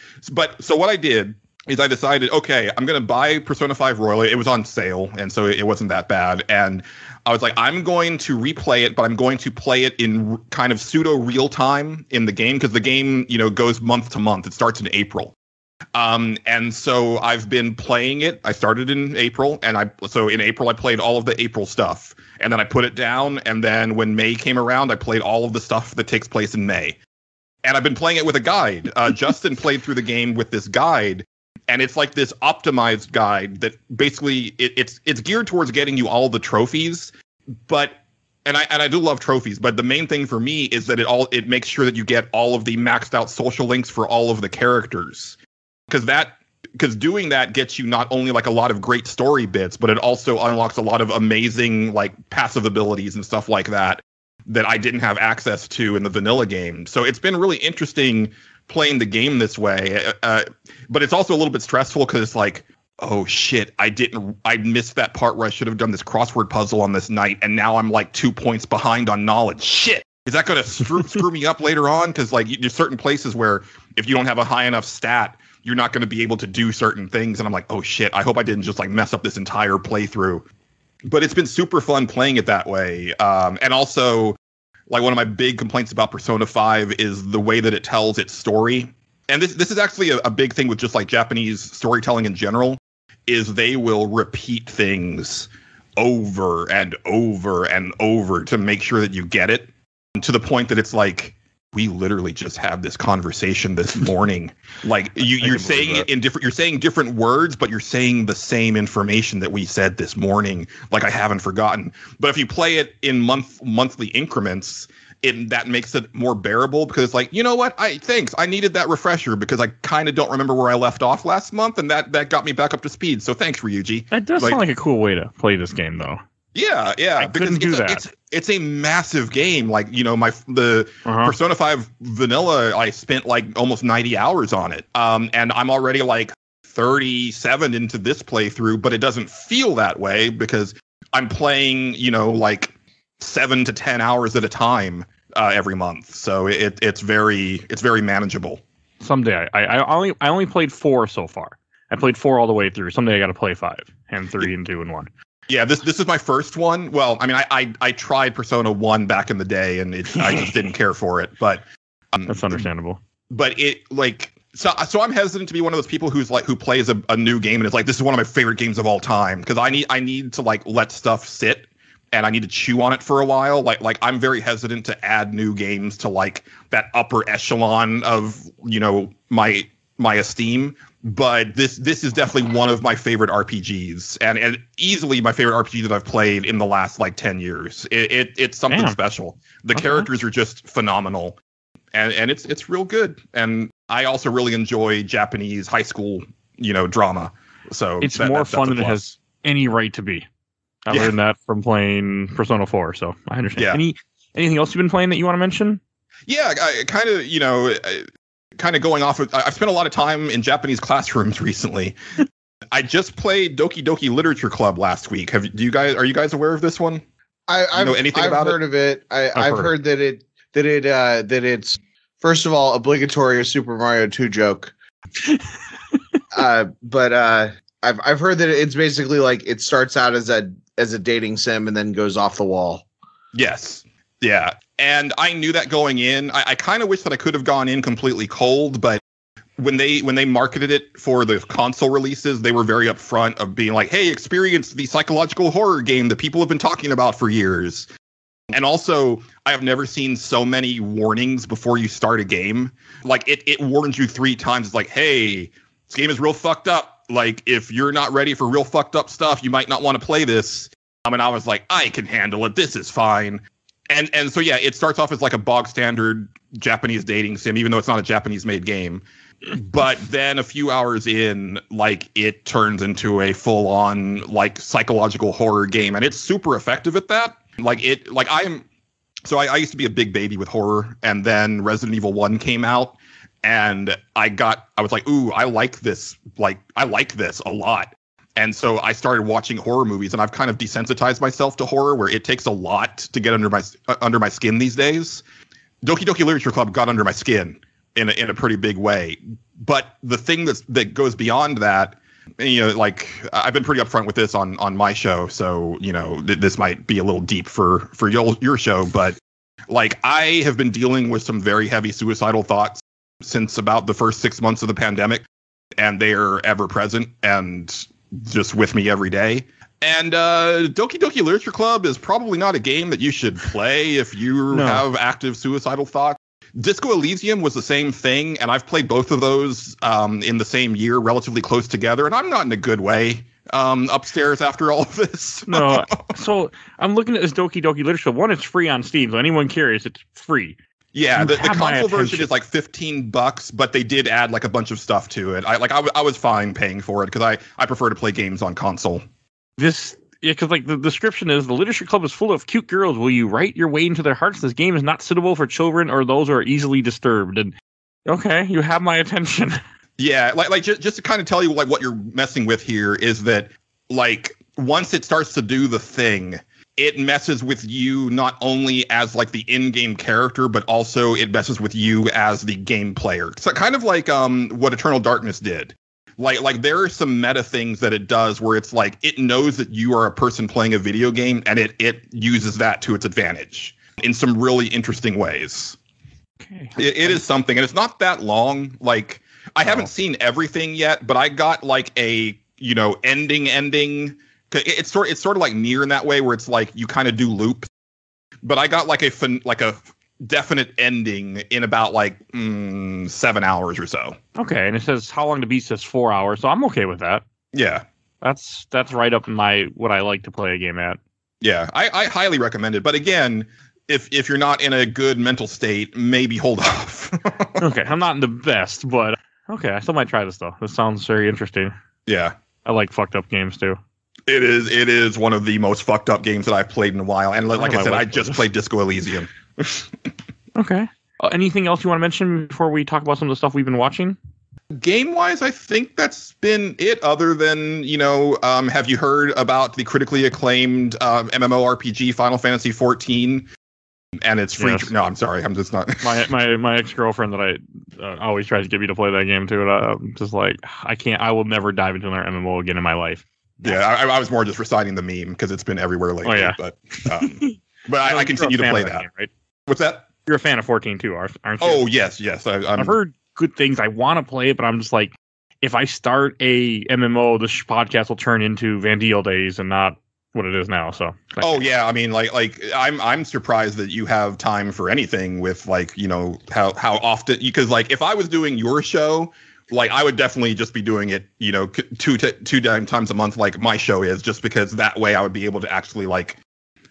So what I did is I decided, okay, I'm going to buy Persona 5 Royal. It was on sale, and so it wasn't that bad. And I was like, I'm going to replay it, but I'm going to play it in kind of pseudo real time in the game, because the game, you know, goes month to month. It starts in April. And so I've been playing it. I started in April, and in April I played all of the April stuff, and then I put it down. And then when May came around, I played all of the stuff that takes place in May. And I've been playing it with a guide. Justin played through the game with this guide. And it's like this optimized guide that basically it's geared towards getting you all the trophies. But I do love trophies, but the main thing for me is that it makes sure that you get all of the maxed out social links for all of the characters. Because that doing that gets you not only like a lot of great story bits, but it also unlocks a lot of amazing like passive abilities and stuff like that I didn't have access to in the vanilla game. So it's been really interesting playing the game this way. But it's also a little bit stressful because it's like, oh shit, I missed that part where I should have done this crossword puzzle on this night, and now I'm like 2 points behind on knowledge. Shit. Is that going to screw me up later on? Because like there's certain places where if you don't have a high enough stat, you're not going to be able to do certain things. And I'm like, oh shit, I hope I didn't just like mess up this entire playthrough. But it's been super fun playing it that way. And also, like one of my big complaints about Persona 5 is the way that it tells its story. And this is actually a big thing with just like Japanese storytelling in general, is they will repeat things over and over and over to make sure that you get it. To the point that it's like, we literally just had this conversation this morning. Like you're saying it in different, you're saying different words, but you're saying the same information that we said this morning. Like I haven't forgotten. But if you play it in monthly increments, that makes it more bearable, because it's like, you know what? Thanks. I needed that refresher because I kind of don't remember where I left off last month, and that got me back up to speed. So thanks, Ryuji. That does sound like a cool way to play this game, though. Yeah. I couldn't do that. It's a massive game. Like, you know, the Persona 5 vanilla, I spent like almost 90 hours on it. And I'm already like 37 into this playthrough, but it doesn't feel that way because I'm playing, you know, like 7 to 10 hours at a time every month. So it's very manageable. Someday I only played 4 so far. I played 4 all the way through. Someday I got to play 5 and 3 and 2 and 1. Yeah, this is my first one. Well, I mean, I tried Persona 1 back in the day, and I just didn't care for it. But that's understandable. But it like so I'm hesitant to be one of those people who plays a new game and is like, this is one of my favorite games of all time, because I need to like let stuff sit and I need to chew on it for a while. Like I'm very hesitant to add new games to like that upper echelon of, you know, my esteem. But this is definitely one of my favorite RPGs, and easily my favorite RPG that I've played in the last like 10 years. It's something special. The characters are just phenomenal, and it's real good. And I also really enjoy Japanese high school, you know, drama. So it's more fun than it has any right to be. I learned that from playing Persona 4, so I understand. Yeah. Anything else you've been playing that you want to mention? Yeah, I kind of, you know. Kind of going off of, I've spent a lot of time in Japanese classrooms recently. I just played Doki Doki Literature Club last week. Are you guys aware of this one? I've heard of it. I've heard that it's first of all obligatory a Super Mario 2 joke. But I've heard that it's basically like it starts out as a dating sim and then goes off the wall. Yes. Yeah. And I knew that going in. I kind of wish that I could have gone in completely cold, but when they marketed it for the console releases, they were very upfront of being like, hey, experience the psychological horror game that people have been talking about for years. And also, I have never seen so many warnings before you start a game. Like it warns you 3 times. It's like, hey, this game is real fucked up. Like if you're not ready for real fucked up stuff, you might not want to play this. And I was like, I can handle it. This is fine. And so, yeah, it starts off as like a bog standard Japanese dating sim, even though it's not a Japanese made game. But then a few hours in, like it turns into a full on like psychological horror game. And it's super effective at that. I used to be a big baby with horror. And then Resident Evil 1 came out and I was like, ooh, I like this. Like, I like this a lot. And so I started watching horror movies, and I've kind of desensitized myself to horror, where it takes a lot to get under my skin these days. Doki Doki Literature Club got under my skin in a pretty big way. But the thing that goes beyond that, you know, like I've been pretty upfront with this on my show, so you know this might be a little deep for your show, but like I have been dealing with some very heavy suicidal thoughts since about the first 6 months of the pandemic, and they are ever present and just with me every day. And Doki Doki Literature Club is probably not a game that you should play if you have active suicidal thoughts. Disco Elysium was the same thing, and I've played both of those in the same year, relatively close together, and I'm not in a good way upstairs after all of this. No, so I'm looking at this Doki Doki Literature Club. One, it's free on Steam, so anyone curious, it's free. Yeah, the have my console version attention. is like $15, but they did add like a bunch of stuff to it. I was fine paying for it because I prefer to play games on console. Because like the description is, the literature club is full of cute girls. Will you write your way into their hearts? This game is not suitable for children or those who are easily disturbed. And okay, you have my attention. Yeah, like just to kind of tell you like what you're messing with here is that like once it starts to do the thing, it messes with you not only as like the in-game character, but also it messes with you as the game player. So kind of like what Eternal Darkness did. Like there are some meta things that it does where it's like it knows that you are a person playing a video game and it uses that to its advantage in some really interesting ways. Okay. It is something, and it's not that long. Like I haven't seen everything yet, but I got like a ending. It's sort of like Nier in that way, where it's like you kind of do loops. But I got like a definite ending in about like 7 hours or so. Okay, and it says how long to beat says 4 hours, so I'm okay with that. Yeah, that's right up in my what I like to play a game at. Yeah, I highly recommend it. But again, if you're not in a good mental state, maybe hold off. Okay, I'm not in the best, but okay, I still might try this though. This sounds very interesting. Yeah, I like fucked up games too. It is one of the most fucked up games that I've played in a while. And like I said, I just played Disco Elysium. Okay. Anything else you want to mention before we talk about some of the stuff we've been watching? Game-wise, I think that's been it, other than, have you heard about the critically acclaimed MMORPG Final Fantasy XIV? And it's free. Yes. No, I'm sorry. I'm just not. my ex-girlfriend that I always tries to get me to play that game too. And I'm just like, I can't. I will never dive into another MMO again in my life. Yeah, I was more just reciting the meme because it's been everywhere lately. Oh, yeah. But I continue to play that. Game, right? What's that? You're a fan of 14 too, aren't you? Oh, yes. I've heard good things. I want to play it, but I'm just like, if I start a MMO, this podcast will turn into Van Deal days and not what it is now. So. Oh yeah, I mean, like I'm surprised that you have time for anything with like how often, because like if I was doing your show, like I would definitely just be doing it two times a month like my show is, just because that way I would be able to actually like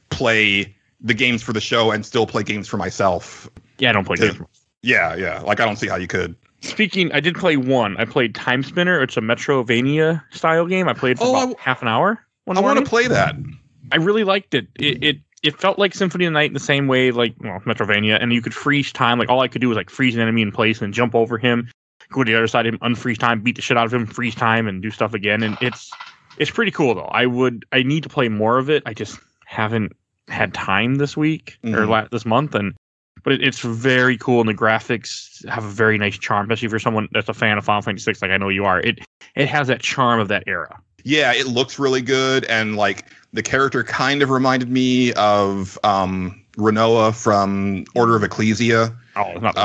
play the games for the show and still play games for myself. Yeah, I don't play games. Yeah. Like I don't see how you could. Speaking, I did play one. I played Time Spinner. It's a Metrovania style game. I played for about half an hour. I want to play that. I really liked it. It felt like Symphony of the Night in the same way, like Metrovania, and you could freeze time. Like all I could do was like freeze an enemy in place and jump over him, go to the other side of him, unfreeze time, beat the shit out of him, freeze time, and do stuff again. And it's pretty cool though. I need to play more of it. I just haven't had time this week or this month, but it's very cool, and the graphics have a very nice charm, especially for someone that's a fan of Final Fantasy VI, like I know you are. It has that charm of that era. Yeah, it looks really good, and like the character kind of reminded me of Renoa from Order of Ecclesia. Oh, not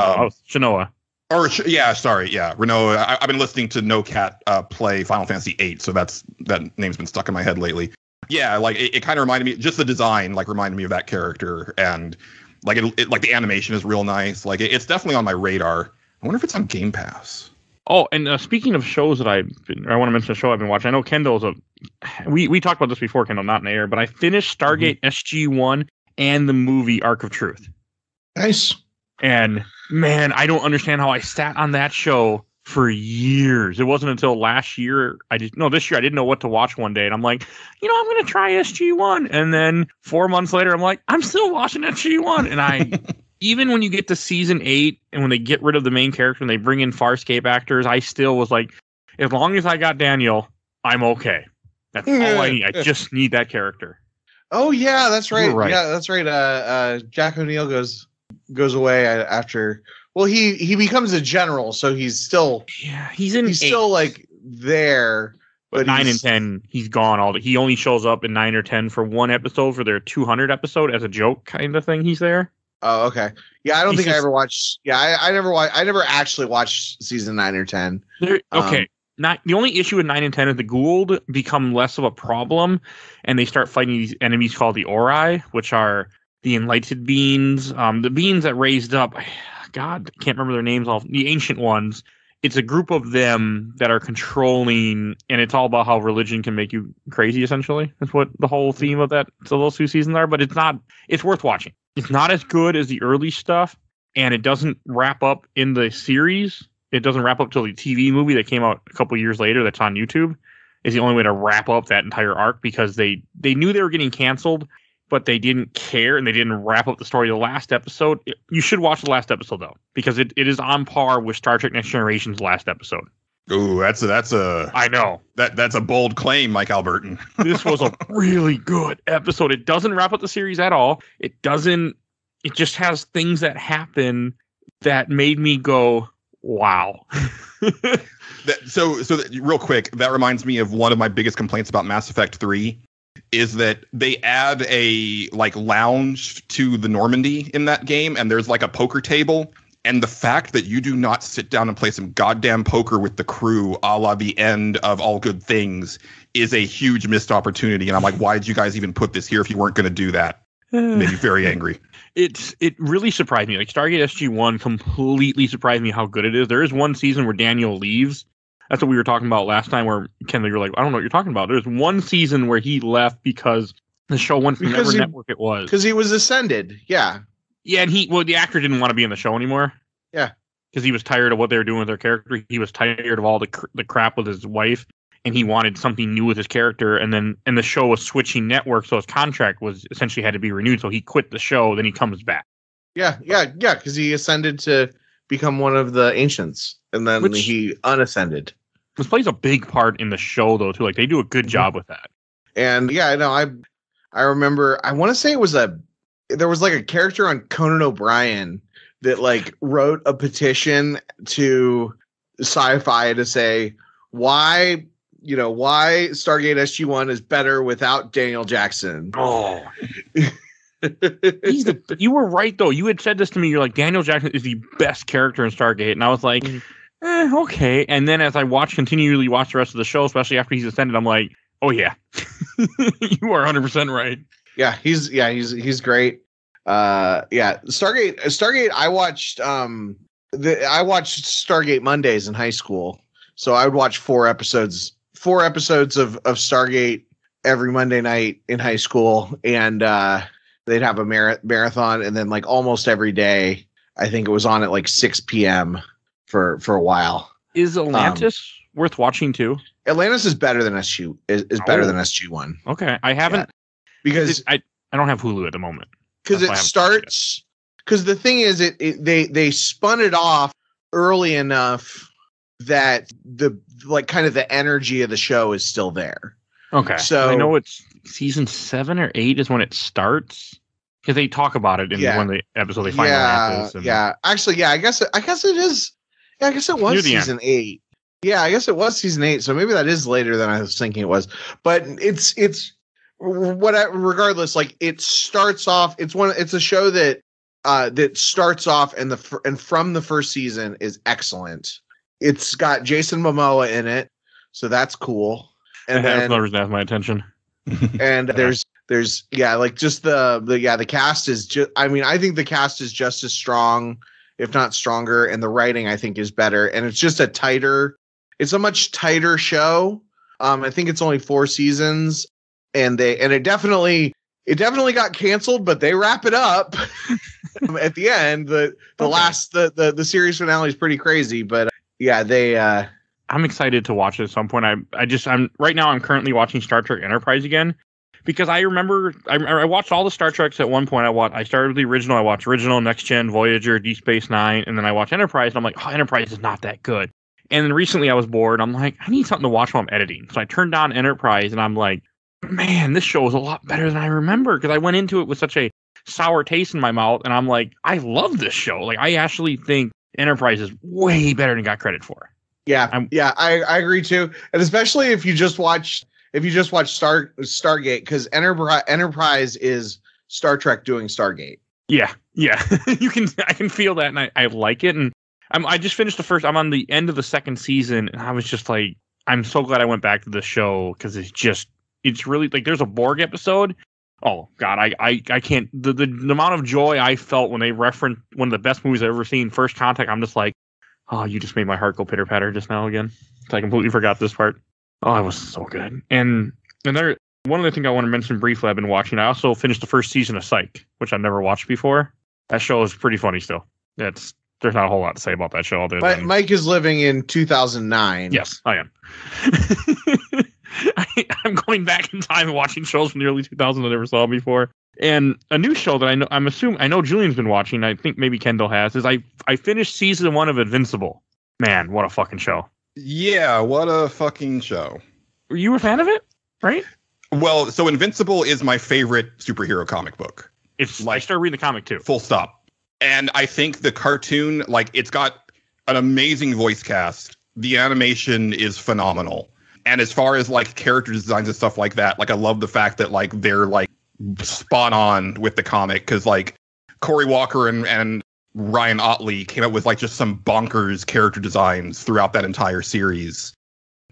Shinoa. Renoa. I've been listening to No Cat play Final Fantasy VIII, so that name's been stuck in my head lately. Yeah, like it kind of reminded me, just the design like reminded me of that character, and like it like the animation is real nice. Like it's definitely on my radar. I wonder if it's on Game Pass. Oh, and speaking of shows that I want to mention a show I've been watching. I know Kendall's we talked about this before, Kendall, not in the air, but I finished Stargate SG-1 and the movie Arc of Truth. Nice. And man, I don't understand how I sat on that show for years. It wasn't until last year this year I didn't know what to watch one day, and I'm like, I'm going to try SG-1, and then 4 months later I'm like, I'm still watching SG-1, and I even when you get to season 8 and when they get rid of the main character and they bring in Farscape actors, I still was like, as long as I got Daniel, I'm okay. That's all I need. I just need that character. Oh yeah, that's right. Right. Yeah, that's right. Jack O'Neill goes away after. Well, he becomes a general, so he's still he's still like there. But 9 and 10, he's gone. He only shows up in 9 or 10 for one episode for their 200 episode as a joke kind of thing. He's there. Oh, okay. Yeah, I don't think I ever watched. Yeah, I never actually watched season 9 or 10. Okay. Not the only issue with 9 and 10 is the Gould become less of a problem, and they start fighting these enemies called the Ori, which are the enlightened beings, the beings that raised up. God, can't remember their names. All the ancient ones. It's a group of them that are controlling, and it's all about how religion can make you crazy. Essentially, that's what the whole theme of that. So those 2 seasons are, but it's not. It's worth watching. It's not as good as the early stuff, and it doesn't wrap up in the series. It doesn't wrap up till the TV movie that came out a couple years later that's on YouTube. Is the only way to wrap up that entire arc, because they knew they were getting canceled, but they didn't care, and they didn't wrap up the story. The last episode, you should watch the last episode, though, because it is on par with Star Trek Next Generation's last episode. Ooh, that's a. I know. That's a bold claim, Mike Albertin. This was a really good episode. It doesn't wrap up the series at all. It just has things that happen that made me go, wow. So real quick, that reminds me of one of my biggest complaints about Mass Effect 3 is that they add a like lounge to the Normandy in that game, and there's like a poker table. And the fact that you do not sit down and play some goddamn poker with the crew, a la the end of All Good Things, is a huge missed opportunity. And I'm like, why did you guys even put this here if you weren't going to do that? Made me very angry. It really surprised me. Like Stargate SG-1 completely surprised me how good it is. There is one season where Daniel leaves. That's what we were talking about last time, where Kendall, you're like, I don't know what you're talking about. There's one season where he left because the show went from whatever network it was. Because he was ascended. Yeah. Yeah, and the actor didn't want to be in the show anymore. Yeah. Because he was tired of what they were doing with their character. He was tired of all the crap with his wife, and he wanted something new with his character. And the show was switching networks, so his contract was essentially had to be renewed. So he quit the show. Then he comes back. Yeah. Because he ascended to become one of the ancients, and then he unascended. This plays a big part in the show, though, too. Like they do a good job with that. And yeah, no, I remember. I want to say there was like a character on Conan O'Brien that like wrote a petition to Sci-Fi to say why Stargate SG-1 is better without Daniel Jackson. Oh. You were right, though. You had said this to me. You're like, Daniel Jackson is the best character in Stargate. And I was like, okay. And then as I continually watch the rest of the show, especially after he's ascended, I'm like, oh, yeah. You are 100% right. Yeah, he's great. Stargate. I watched Stargate Mondays in high school. So I would watch 4 episodes of Stargate every Monday night in high school, and they'd have a marathon, and then like almost every day, I think it was on at like 6 p.m. for a while. Is Atlantis worth watching too? Atlantis is better than SG better than SG-1. Okay, I haven't because I don't have Hulu at the moment. Because it starts. Because the thing is, they spun it off early enough that the kind of the energy of the show is still there. Okay, so I know it's season 7 or 8 is when it starts, because they talk about it in one of the episodes. They find Atlantis. Actually, I guess it is. Yeah, I guess it was season 8. Yeah, I guess it was season 8. So maybe that is later than I was thinking it was. But it's whatever. Regardless, like it starts off. It's a show that starts off and from the first season is excellent. It's got Jason Momoa in it, so that's cool. And that's another reason to have my attention. And there's like just the cast is just. I mean, I think the cast is just as strong, if not stronger, and the writing I think is better. And it's just it's a much tighter show. I think it's only 4 seasons, and it definitely got canceled, but they wrap it up at the end. The series finale is pretty crazy, but yeah, I'm excited to watch it at some point. I'm right now I'm currently watching Star Trek Enterprise again, because I remember I watched all the Star Treks at one point. I started with the original. I watched original, Next Gen, Voyager, Deep Space Nine, and then I watched Enterprise, and I'm like, oh, Enterprise is not that good. And then recently I was bored. I'm like, I need something to watch while I'm editing. So I turned on Enterprise, and I'm like, man, this show is a lot better than I remember, because I went into it with such a sour taste in my mouth, and I'm like, I love this show. Like, I actually think Enterprise is way better than it got credit for. Yeah, I agree too, and especially if you just watch Stargate, because Enterprise is Star Trek doing Stargate. Yeah, I can feel that, and I like it, and I just finished the first. I'm on the end of the second season, and I was just like, I'm so glad I went back to the show, because it's really like there's a Borg episode. Oh God, I can't. The amount of joy I felt when they referenced one of the best movies I've ever seen, First Contact. I'm just like, oh, you just made my heart go pitter patter just now again. I completely forgot this part. Oh, it was so good. And there, one other thing I want to mention briefly, I've been watching. I also finished the first season of Psych, which I've never watched before. That show is pretty funny still. There's not a whole lot to say about that show. But Mike is living in 2009. Yes, I am. I'm going back in time and watching shows from the early 2000s I never saw before. And a new show that I know Julian's been watching, I think maybe Kendall has, is I finished season 1 of Invincible. Man, what a fucking show. Yeah, what a fucking show. You were a fan of it, right? Well, so Invincible is my favorite superhero comic book. I started reading the comic too. Full stop. And I think the cartoon, like, it's got an amazing voice cast. The animation is phenomenal. And as far as like character designs and stuff like that, like, I love the fact that like they're like spot on with the comic, because like Corey Walker and Ryan Otley came up with like just some bonkers character designs throughout that entire series.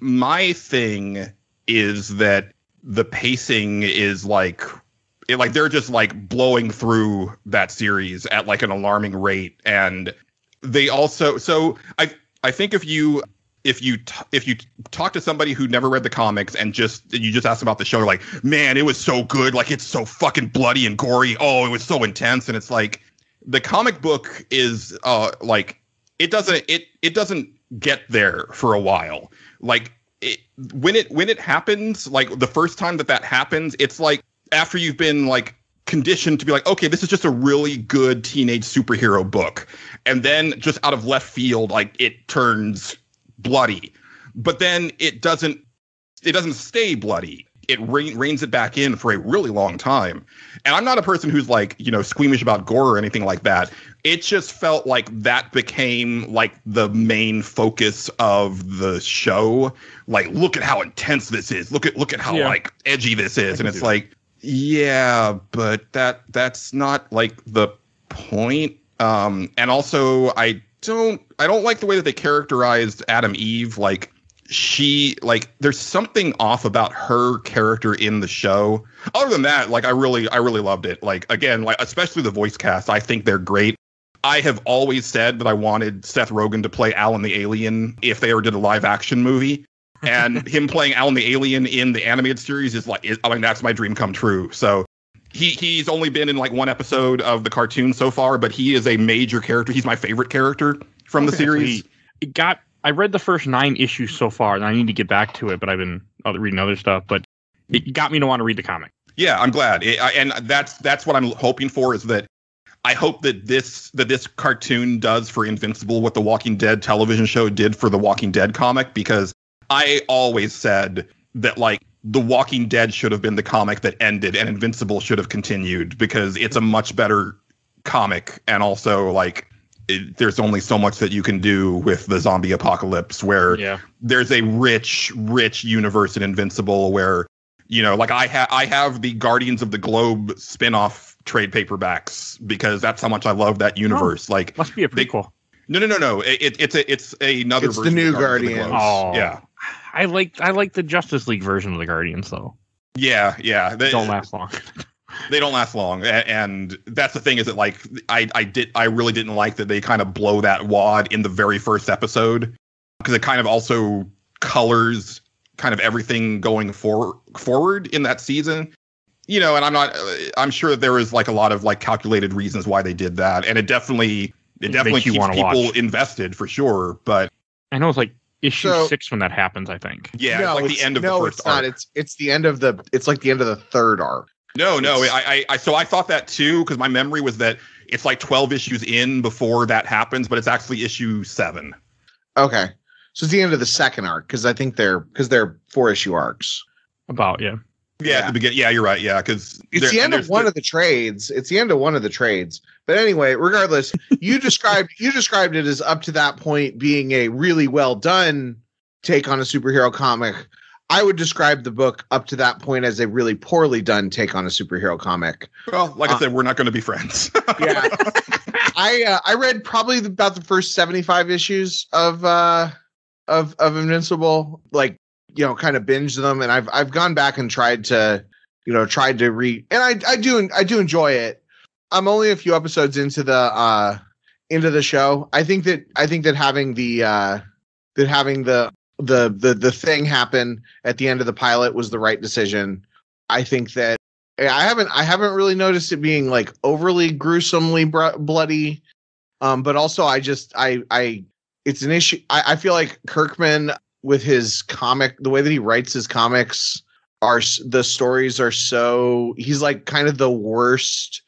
My thing is that the pacing is like they're just like blowing through that series at like an alarming rate. And they also, so I think if you talk to somebody who never read the comics and you just ask about the show, like, man, it was so good. Like, it's so fucking bloody and gory. Oh, it was so intense. And it's like, the comic book is like, it doesn't get there for a while. Like, when it happens, like the first time that happens, it's like after you've been like conditioned to be like, okay, this is just a really good teenage superhero book. And then just out of left field, like, it turns bloody, but then it doesn't stay bloody. It reins it back in for a really long time. And I'm not a person who's like, squeamish about gore or anything like that. It just felt like that became like the main focus of the show. Like, look at how intense this is. Look at how like edgy this is. And it's like, yeah, but that's not like the point. And also I don't like the way that they characterized Adam Eve. Like, there's something off about her character in the show. Other than that, like, I really loved it. Like, again, like, especially the voice cast, I think they're great. I have always said that I wanted Seth Rogen to play Alan the Alien if they ever did a live action movie. And him playing Alan the Alien in the animated series is like, I mean, that's my dream come true. So he's only been in like one episode of the cartoon so far, but he is a major character. He's my favorite character from the series. I read the first 9 issues so far, and I need to get back to it, but I've been reading other stuff. But it got me to want to read the comic. Yeah, I'm glad, and that's what I'm hoping for. Is that I hope that this cartoon does for Invincible what the Walking Dead television show did for the Walking Dead comic, because I always said that like the Walking Dead should have been the comic that ended, and Invincible should have continued, because it's a much better comic, and also like. There's only so much that you can do with the zombie apocalypse, where there's a rich universe in Invincible where, like I have the Guardians of the Globe spin-off trade paperbacks, because that's how much I love that universe. Like, must be a prequel. No. It's another version. The new Guardians. Oh, yeah. I like the Justice League version of the Guardians though. Yeah. They don't last long. They don't last long, and that's the thing, is that like I really didn't like that they kind of blow that wad in the very first episode, because it kind of also colors kind of everything going forward in that season, and I'm sure that there is like a lot of like calculated reasons why they did that, and it definitely keeps people invested for sure. But I know it's like issue 6 when that happens, I think. Yeah, no, it's like the end of the first arc. It's the end of it's like the end of the third arc. No, so I thought that too, because my memory was that it's like 12 issues in before that happens, but it's actually issue 7. Okay, so it's the end of the second arc, because I think they're 4-issue arcs. About at the beginning. Yeah, you're right. Yeah, because it's the end of one of the trades. It's the end of one of the trades. But anyway, regardless, you described it as up to that point being a really well done take on a superhero comic. I would describe the book up to that point as a really poorly done take on a superhero comic. Well, like I said, we're not going to be friends. Yeah, I read probably about the first 75 issues of Invincible, like, kind of binged them, and I've gone back and tried to read, and I do enjoy it. I'm only a few episodes into the show. I think that having the thing happen at the end of the pilot was the right decision. I think that I haven't really noticed it being like overly gruesomely bloody. But also it's an issue. I feel like Kirkman with his comic, the way that he writes his comics the stories are so, he's like kind of the worst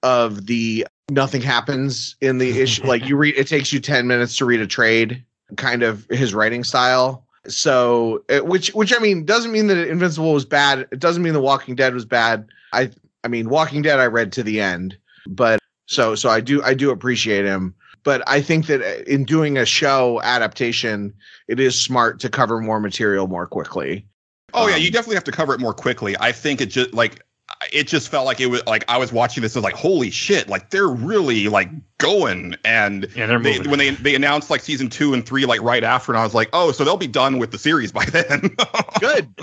of the nothing happens in the issue. Like it takes you 10 minutes to read a trade, kind of his writing style. So, which I mean, doesn't mean that Invincible was bad. It doesn't mean The Walking Dead was bad. I mean, Walking Dead I read to the end, but so I do appreciate him. But I think that in doing a show adaptation, it is smart to cover more material more quickly. Oh yeah, you definitely have to cover it more quickly. I think it just felt like it was like I was watching this as like, holy shit, like they're really like going. And yeah, when they announced like season 2 and 3 like right after, and I was like, oh, so they'll be done with the series by then. Good.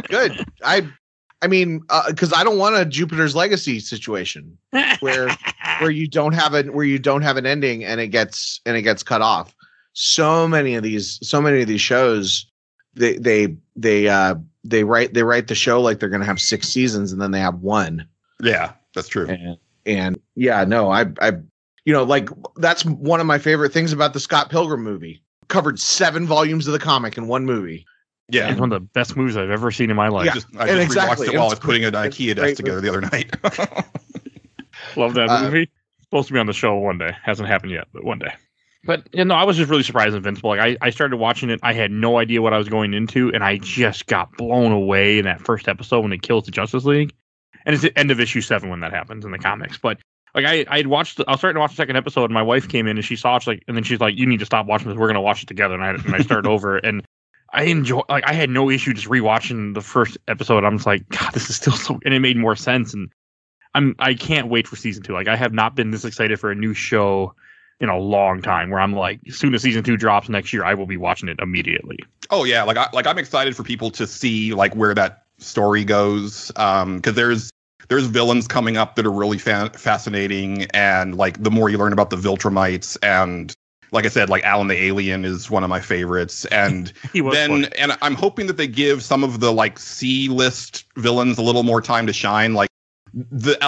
I mean, because I don't want a Jupiter's Legacy situation where you don't have an ending and it gets cut off. So many of these shows, they write the show like they're going to have 6 seasons and then they have 1. Yeah, that's true. And yeah, no, I like that's one of my favorite things about the Scott Pilgrim movie. Covered 7 volumes of the comic in 1 movie. Yeah, it's one of the best movies I've ever seen in my life. I just rewatched it while I was putting an IKEA desk together the other night. Love that movie. Supposed to be on the show one day. Hasn't happened yet, but one day. But I was just really surprised at Invincible. Like I started watching it, I had no idea what I was going into, and I just got blown away in that first episode when it kills the Justice League. And it's the end of issue 7 when that happens in the comics. But like I was starting to watch the second episode, and my wife came in and she saw it, and then she's like, "You need to stop watching this. We're gonna watch it together." And I started over, and I I had no issue just rewatching the first episode. I'm just like, God, this is still so, and it made more sense. And I can't wait for season 2. Like I have not been this excited for a new show in a long time, where I'm like, as soon as season 2 drops next year, I will be watching it immediately. Oh yeah, I'm excited for people to see like where that story goes, because there's villains coming up that are really fascinating, and like the more you learn about the Viltrumites, and like I said, like Alan the Alien is one of my favorites, and and I'm hoping that they give some of the like C-list villains a little more time to shine. Like the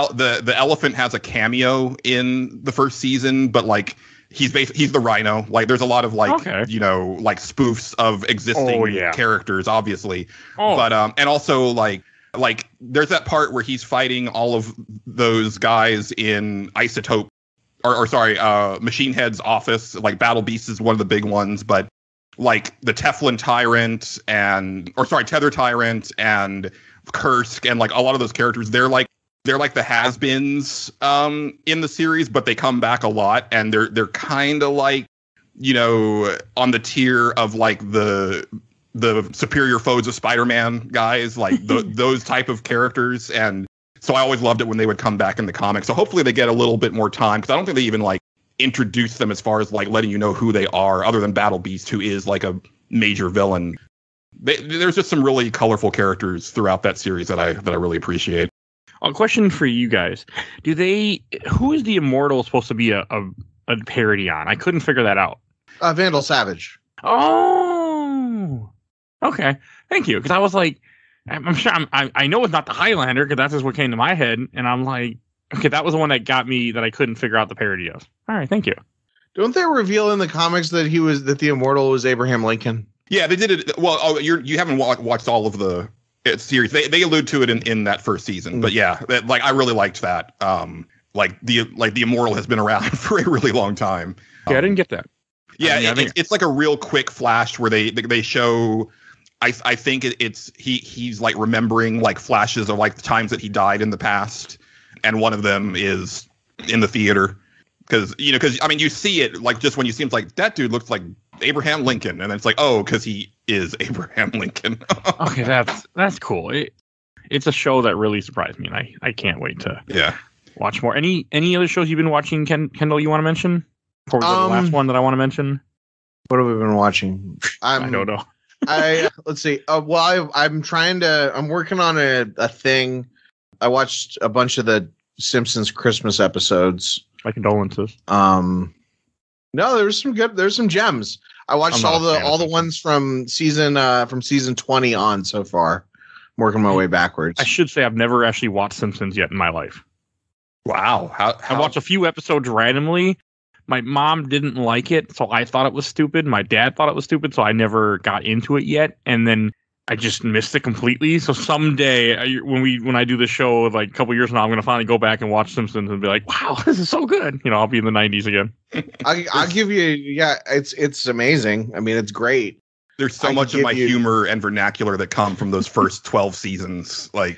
elephant has a cameo in the first season, but like he's the Rhino. Like there's a lot of like like spoofs of existing characters, obviously. But and also like there's that part where he's fighting all of those guys in Isotope Machine Head's office. Like Battle Beast is one of the big ones, but like the Teflon Tyrant Tether Tyrant and Kursk and like a lot of those characters, they're like the has-beens in the series, but they come back a lot, and they're kind of like, on the tier of like the superior foes of Spider-Man guys, like those type of characters. And so I always loved it when they would come back in the comics. So hopefully they get a little bit more time, because I don't think they even like introduce them as far as like letting you know who they are, other than Battle Beast, who is like a major villain. There's just some really colorful characters throughout that series that I really appreciate. A question for you guys: who is the Immortal supposed to be a parody on? I couldn't figure that out. Vandal Savage. Oh, okay. Thank you. Because I was like, I'm sure I know it's not the Highlander, because that's just what came to my head, and I'm like, okay, that was the one that got me, that I couldn't figure out the parody of. All right, thank you. Don't they reveal in the comics that the Immortal was Abraham Lincoln? Yeah, they did it. Well, you haven't watched all of the series. They allude to it in that first season, but yeah, I really liked that. The Immortal has been around for a really long time. Yeah, I didn't get that. Yeah, it's like a real quick flash where they show. I think he's like remembering like flashes of like the times that he died in the past, and one of them is in the theater, because I mean you see it like just when you see him, it's like that dude looks like Abraham Lincoln, and then it's like, oh, because he is Abraham Lincoln. Okay, that's cool. It's a show that really surprised me, and I can't wait to watch more. Any other shows you've been watching, Kendall, you want to mention? Before we go to the last one that I want to mention. What have we been watching? I don't know. Let's see. I'm working on a thing. I watched a bunch of the Simpsons Christmas episodes. My condolences. No, there's some gems. I watched all the ones from season 20 on so far. I'm working my way backwards. I should say I've never actually watched Simpsons yet in my life. Wow. How? I watched a few episodes randomly, my mom didn't like it, so I thought it was stupid. My dad thought it was stupid, so I never got into it yet. And then I just missed it completely. So someday, when I do the show, like a couple years from now, I'm going to finally go back and watch Simpsons and be like, wow, this is so good. I'll be in the 90s again. I'll give you, it's amazing. I mean, it's great. There's so much of my humor and vernacular that come from those first 12 seasons. Like,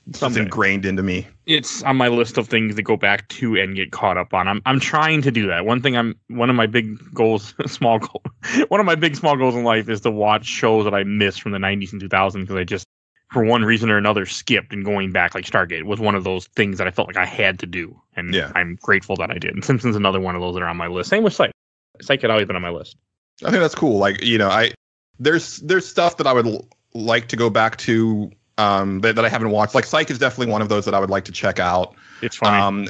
it's ingrained into me. It's on my list of things to go back to and get caught up on. I'm trying to do that. One of my big small goals in life is to watch shows that I missed from the 90s and 2000s because I just, for one reason or another, skipped, and going back, like Stargate was one of those things that I felt like I had to do. And I'm grateful that I did. And Simpsons is another one of those that are on my list. Same with Psych. Psych had always been on my list. I think that's cool. Like, there's stuff that I would like to go back to that I haven't watched. Like Psych is definitely one of those that I would like to check out. It's funny.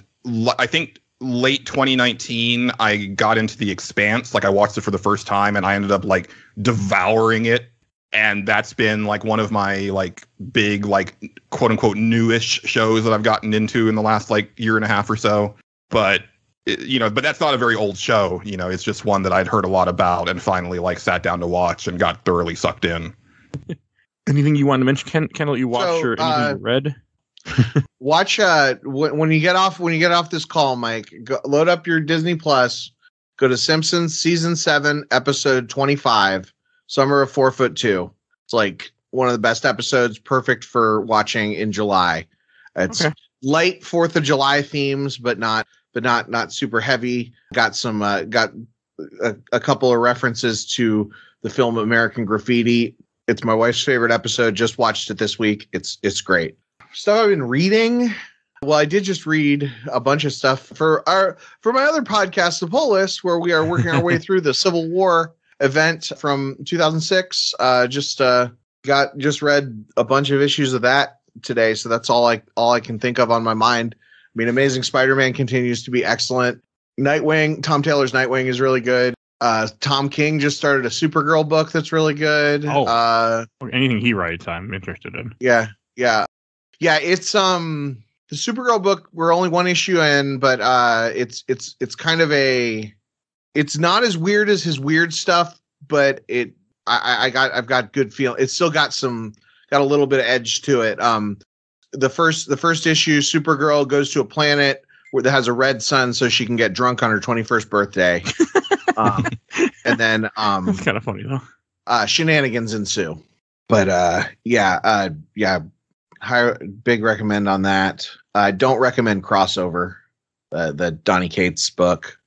I think late 2019 I got into The Expanse. Like I watched it for the first time and I ended up like devouring it. And that's been like one of my like big like quote unquote newish shows that I've gotten into in the last like year and a half or so. But but that's not a very old show. It's just one that I'd heard a lot about and finally like sat down to watch and got thoroughly sucked in. Anything you want to mention, Kendall? You watched or anything you read? Watch when you get off this call, Mike. Load up your Disney Plus. Go to Simpsons season 7, episode 25, Summer of 4'2". It's like one of the best episodes, perfect for watching in July. It's light 4th of July themes, but not super heavy. Got some got a couple of references to the film American Graffiti. It's my wife's favorite episode. Just watched it this week. It's great. Stuff I've been reading. Well, I did just read a bunch of stuff for my other podcast, The Pull List, where we are working our way through the Civil War event from 2006. Just read a bunch of issues of that today, so that's all I can think of on my mind. I mean, Amazing Spider-Man continues to be excellent. Nightwing, Tom Taylor's Nightwing is really good. Tom King just started a Supergirl book that's really good. Anything he writes, I'm interested in. Yeah. It's the Supergirl book. We're only one issue in, but it's kind of it's not as weird as his weird stuff, but I've got good feel. It's still got a little bit of edge to it. The first issue, Supergirl goes to a planet that has a red sun so she can get drunk on her 21st birthday. And then that's kind of funny though. Shenanigans ensue. But big recommend on that. I don't recommend Crossover, the Donny Cates book.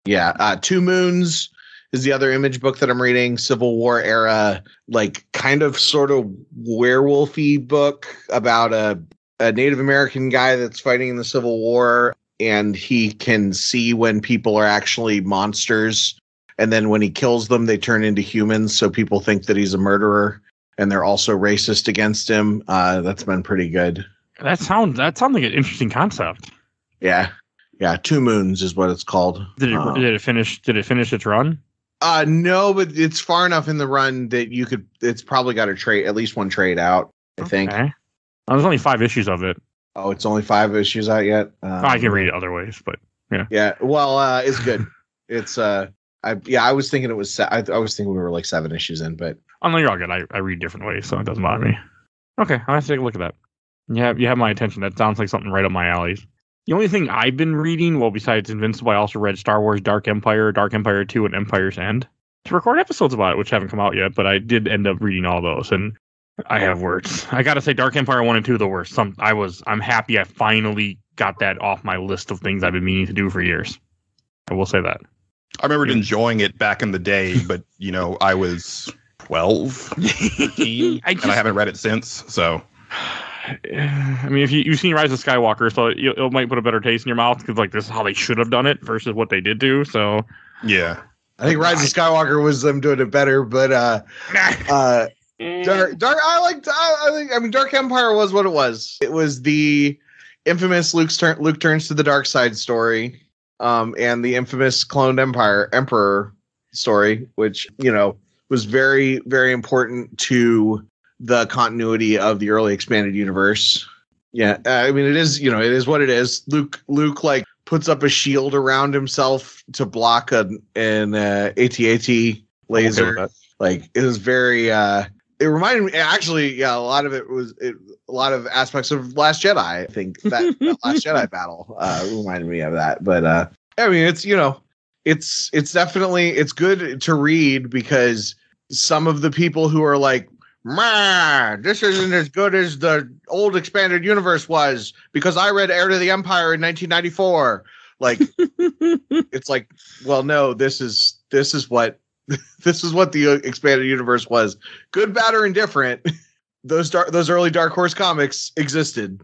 Two Moons is the other Image book that I'm reading. Civil War era, like kind of sort of werewolfy book about a Native American guy that's fighting in the Civil War, and he can see when people are actually monsters, and then when he kills them, they turn into humans. So people think that he's a murderer, and they're also racist against him. That's been pretty good. That sounds like an interesting concept. Yeah. Two Moons is what it's called. Did it finish its run? No, but it's far enough in the run that you could. It's probably got a trade, at least one trade out. I think. There's only 5 issues of it. Oh, it's only 5 issues out yet. I can read it other ways, but yeah. Yeah. Well, it's good. It's I was thinking it was. I was thinking we were like 7 issues in, but. Oh no, you're all good. I read different ways, so it doesn't bother me. Okay, I'll have to take a look at that. You have my attention. That sounds like something right up my alley. The only thing I've been reading, well, besides Invincible, I also read Star Wars Dark Empire 2, and Empire's End to record episodes about it, which haven't come out yet, but I did end up reading all those, and I have words. I gotta say, Dark Empire 1 and 2 are the worst. I'm happy I finally got that off my list of things I've been meaning to do for years. I will say that. I remembered enjoying it back in the day, but, I was 12, 13, and I haven't read it since, so... I mean, if you've seen Rise of Skywalker, so it might put a better taste in your mouth because like this is how they should have done it versus what they did do. So yeah, I think Rise of Skywalker was them doing it better, but Dark. I mean, Dark Empire was what it was. It was the infamous Luke turns to the dark side story, and the infamous cloned Emperor story, which was very, very important to the continuity of the early expanded universe. Yeah, I mean, it is what it is. Luke like puts up a shield around himself to block an AT-AT laser. Okay, like it was very. It reminded me. Actually, yeah, a lot of it was a lot of aspects of Last Jedi. I think that Last Jedi battle reminded me of that. But I mean, it's it's definitely it's good to read because some of the people who are like, this isn't as good as the old expanded universe was because I read Heir to the Empire in 1994. Like, it's like, well, no, this is what the expanded universe was. Good, bad, or indifferent. Those early Dark Horse comics existed.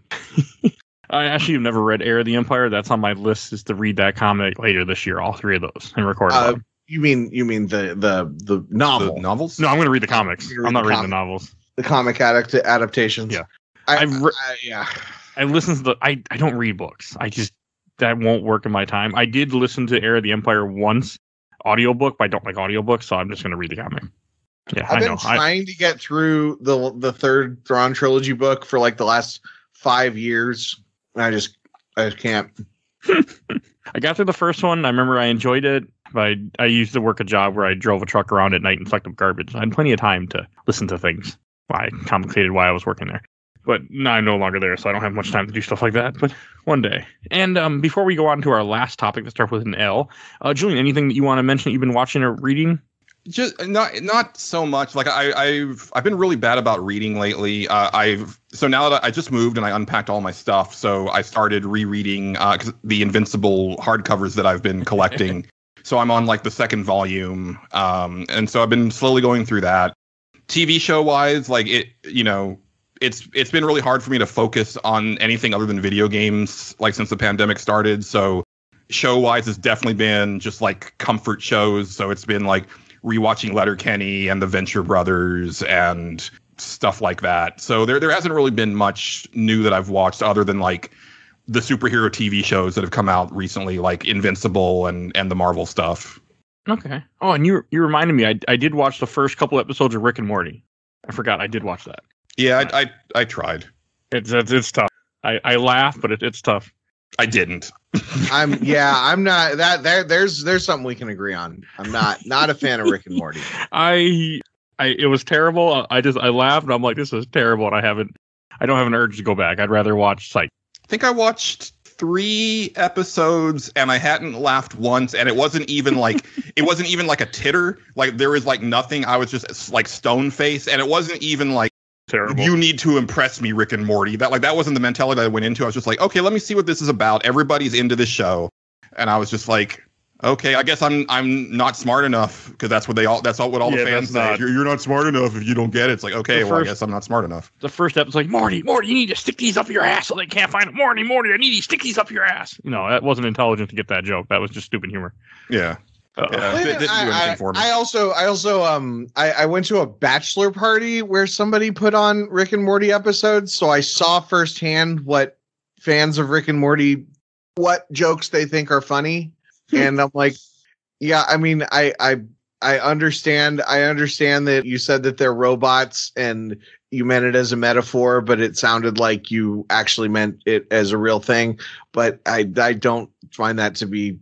I actually have never read Heir of the Empire. That's on my list, is to read that comic later this year, all three of those, and record them. You mean the novel? The novels? No, I'm going to read the comics. I'm not reading the novels. The comic adaptations. Yeah. I listen to I don't read books. That won't work in my time. I did listen to Heir of the Empire once, audiobook, but I don't like audiobooks, so I'm just going to read the comic. Yeah, I've been trying to get through the third Thrawn trilogy book for like the last 5 years. I just can't. I got through the first one. I remember I enjoyed it. But I used to work a job where I drove a truck around at night and collected garbage. I had plenty of time to listen to things. I complicated why I was working there. But now I'm no longer there, so I don't have much time to do stuff like that. But one day. And before we go on to our last topic that starts with an L, Julian, anything that you want to mention that you've been watching or reading? Just not so much. Like I've been really bad about reading lately. So now that I just moved and I unpacked all my stuff, so I started rereading the Invincible hardcovers that I've been collecting. So I'm on like the second volume, and so I've been slowly going through that. TV show wise, like it's been really hard for me to focus on anything other than video games, like since the pandemic started. So show wise, it's definitely been just like comfort shows. So it's been like rewatching Letterkenny and the Venture Brothers and stuff like that. So there hasn't really been much new that I've watched other than like the superhero TV shows that have come out recently, like Invincible and the Marvel stuff. Okay. Oh, and you reminded me, I did watch the first couple episodes of Rick and Morty. I forgot I did watch that. Yeah, I tried. It's tough. I laugh, but it's tough. I didn't. I'm not that there's something we can agree on. I'm not a fan of Rick and Morty. It was terrible. I laughed and I'm like, this is terrible, and I don't have an urge to go back. I'd rather watch Psych. I think I watched 3 episodes and I hadn't laughed once, and it wasn't even like a titter. Like there was like nothing. I was just like stone face, and it wasn't even like terrible. You need to impress me, Rick and Morty. That wasn't the mentality that I went into. I was just like, okay, let me see what this is about. Everybody's into this show, and I was just like, okay, I guess I'm not smart enough, because that's what all the fans say. You're not smart enough if you don't get it. It's like, okay, I guess I'm not smart enough. The first episode's like, Morty, you need to stick these up your ass so they can't find it. Morty, I need you to stick these up your ass. That wasn't intelligent to get that joke. That was just stupid humor. Yeah. I went to a bachelor party where somebody put on Rick and Morty episodes, so I saw firsthand what fans of Rick and Morty, what jokes they think are funny. And I'm like, yeah, I mean, I understand that you said that they're robots and you meant it as a metaphor, but it sounded like you actually meant it as a real thing. But I don't find that to be,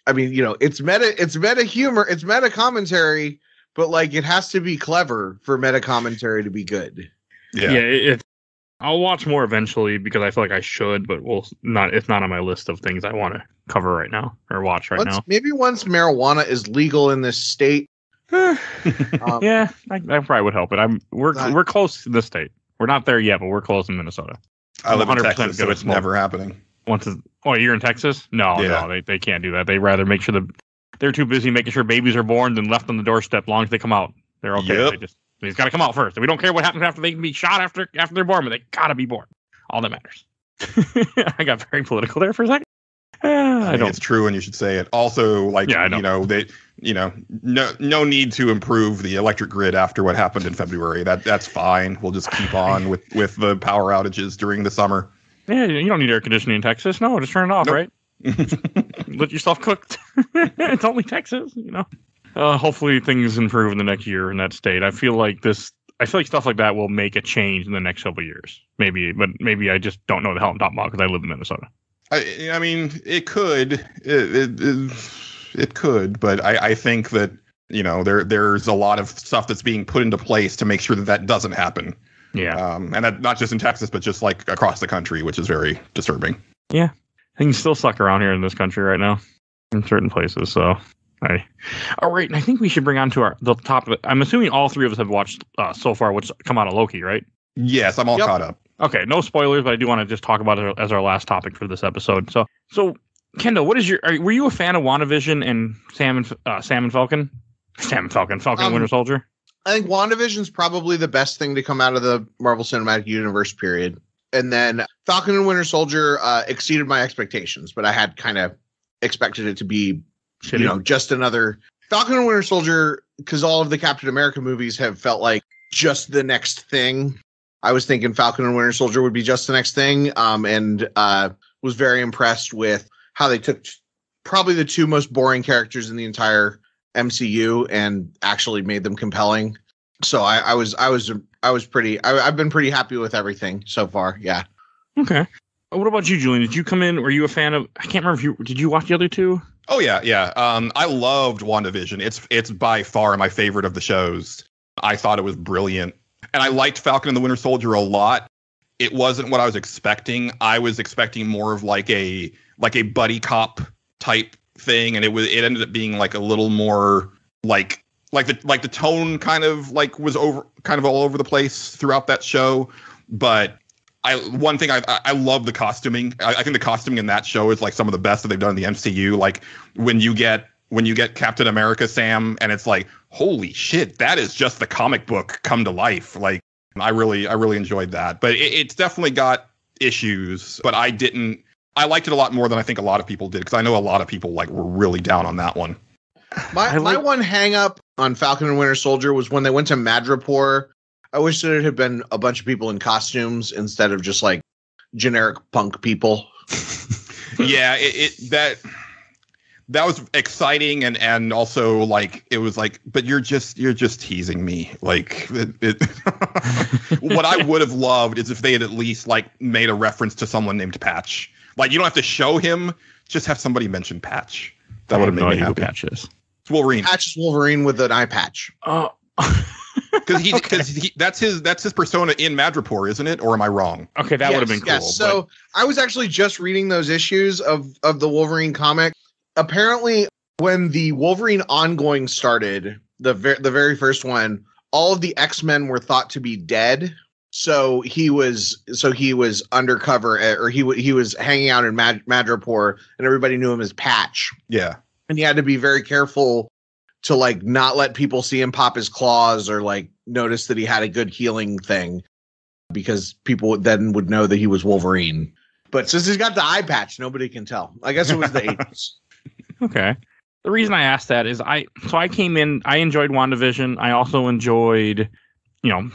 I mean, it's meta humor, it's meta commentary, but like it has to be clever for meta commentary to be good. Yeah. I'll watch more eventually because I feel like I should, but it's not on my list of things I want to cover right now or watch now. Maybe once marijuana is legal in this state. Yeah, I probably would help it. We're close to this state. We're not there yet, but we're close in Minnesota. I live in Texas, so it's never happening. You're in Texas? No, they can't do that. They rather make sure they're too busy making sure babies are born than left on the doorstep. As long as they come out, they're okay. Yep. He's got to come out first. We don't care what happens after they can be shot after they're born, but they got to be born. All that matters. I got very political there for a second. I don't. It's true, and you should say it. Also, like, no need to improve the electric grid after what happened in February. That's fine. We'll just keep on with the power outages during the summer. Yeah, you don't need air conditioning in Texas. No, just turn it off, right? Let yourself cook. It's only Texas, Hopefully things improve in the next year in that state. I feel like stuff like that will make a change in the next couple of years. Maybe I just don't know the hell I'm talking about because I live in Minnesota. I mean, it could. It could, but I think that, you know, there's a lot of stuff that's being put into place to make sure that that doesn't happen. Yeah. And that, not just in Texas, but just like across the country, which is very disturbing. Yeah. Things still suck around here in this country right now in certain places. So, all right. And I think we should bring on to the top of it. I'm assuming all three of us have watched so far what's come out of Loki, right? Yes, I'm all caught up. Okay. No spoilers, but I do want to just talk about it as our last topic for this episode. So Kendall, what is were you a fan of WandaVision and Sam and Falcon? Falcon and Winter Soldier? I think WandaVision's probably the best thing to come out of the Marvel Cinematic Universe period. And then Falcon and Winter Soldier exceeded my expectations, but I had kind of expected it to be, shitty. You know, just another Falcon and Winter Soldier, because all of the Captain America movies have felt like just the next thing. I was thinking Falcon and Winter Soldier would be just the next thing, and was very impressed with how they took probably the two most boring characters in the entire MCU and actually made them compelling. So I've been pretty happy with everything so far. Yeah. Okay. What about you, Julian? Did you come in? Were you a fan of? I can't remember did you watch the other two? Oh yeah. I loved WandaVision. It's by far my favorite of the shows. I thought it was brilliant, and I liked Falcon and the Winter Soldier a lot. It wasn't what I was expecting. I was expecting more of like a buddy cop type thing, and it ended up being like a little more like the tone kind of like was all over the place throughout that show. But I love the costuming. I think the costuming in that show is like some of the best that they've done in the MCU. Like when you get Captain America Sam, and it's like, holy shit, that is just the comic book come to life. Like I really enjoyed that. But it's definitely got issues, but I liked it a lot more than I think a lot of people did, because I know a lot of people like were really down on that one. My one hang up on Falcon and Winter Soldier was when they went to Madripoor. I wish there had been a bunch of people in costumes instead of just like generic punk people. Yeah, that was exciting, and also like it was like, but you're just teasing me. Like what I would have loved is if they had at least like made a reference to someone named Patch. Like you don't have to show him, just have somebody mention Patch. That would have made me happy. Patch is. It's Wolverine. Patch is Wolverine with an eye patch. Oh. Because that's his persona in Madripoor, isn't it? Or am I wrong? Okay, that would have been cool. Yes. So I was actually just reading those issues of the Wolverine comic. Apparently, when the Wolverine ongoing started, the very first one, all of the X-Men were thought to be dead. So he was undercover, or he was hanging out in Madripoor, and everybody knew him as Patch. Yeah, and he had to be very careful to like not let people see him pop his claws or like notice that he had a good healing thing, because people then would know that he was Wolverine. But since he's got the eye patch, nobody can tell. I guess it was the 80s. Okay. The reason I asked that is I came in, I enjoyed WandaVision. I also enjoyed,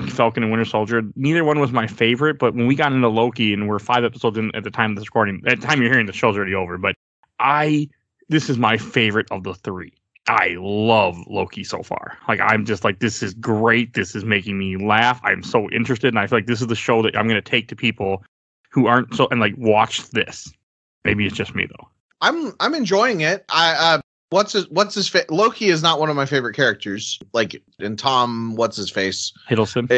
Falcon and Winter Soldier. Neither one was my favorite, but when we got into Loki, and we're 5 episodes in at the time of this recording, at the time you're hearing the show's already over, but this is my favorite of the 3. I love Loki so far. Like, I'm just like, this is great. This is making me laugh. I'm so interested. And I feel like this is the show that I'm going to take to people who aren't so, and like, watch this. Maybe it's just me though. I'm enjoying it. What's his face? Loki is not one of my favorite characters. Like, in Tom, what's his face? Hiddleston.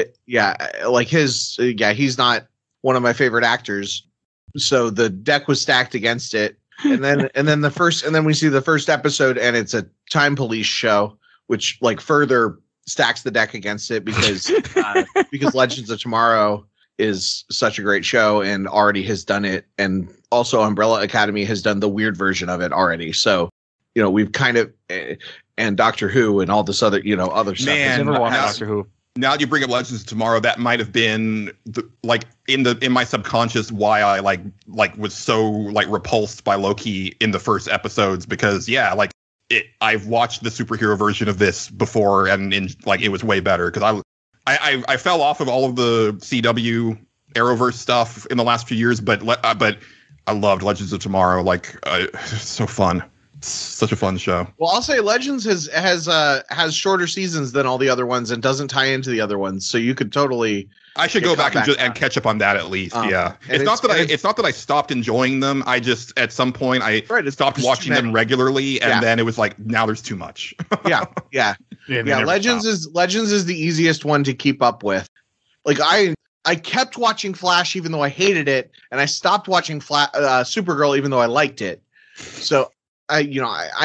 He's not one of my favorite actors. So the deck was stacked against it. And then we see the first episode, and it's a time police show, which like further stacks the deck against it, because Legends of Tomorrow is such a great show and already has done it, and also Umbrella Academy has done the weird version of it already. So we've kind of, and Doctor Who and all this other other stuff. Man, I've never watched Doctor Who. Now that you bring up Legends of Tomorrow, that might have been in my subconscious why I was so like repulsed by Loki in the first episodes, because I've watched the superhero version of this before, and it was way better, because I fell off of all of the CW Arrowverse stuff in the last few years, but I loved Legends of Tomorrow. So fun. Such a fun show. Well, I'll say Legends has shorter seasons than all the other ones and doesn't tie into the other ones, so you could totally. I should go back and catch up on that at least. Yeah, it's not that I stopped enjoying them. I just at some point I stopped watching them regularly, and then it was like now there's too much. yeah. Legends is the easiest one to keep up with. Like I kept watching Flash even though I hated it, and I stopped watching Supergirl even though I liked it. So I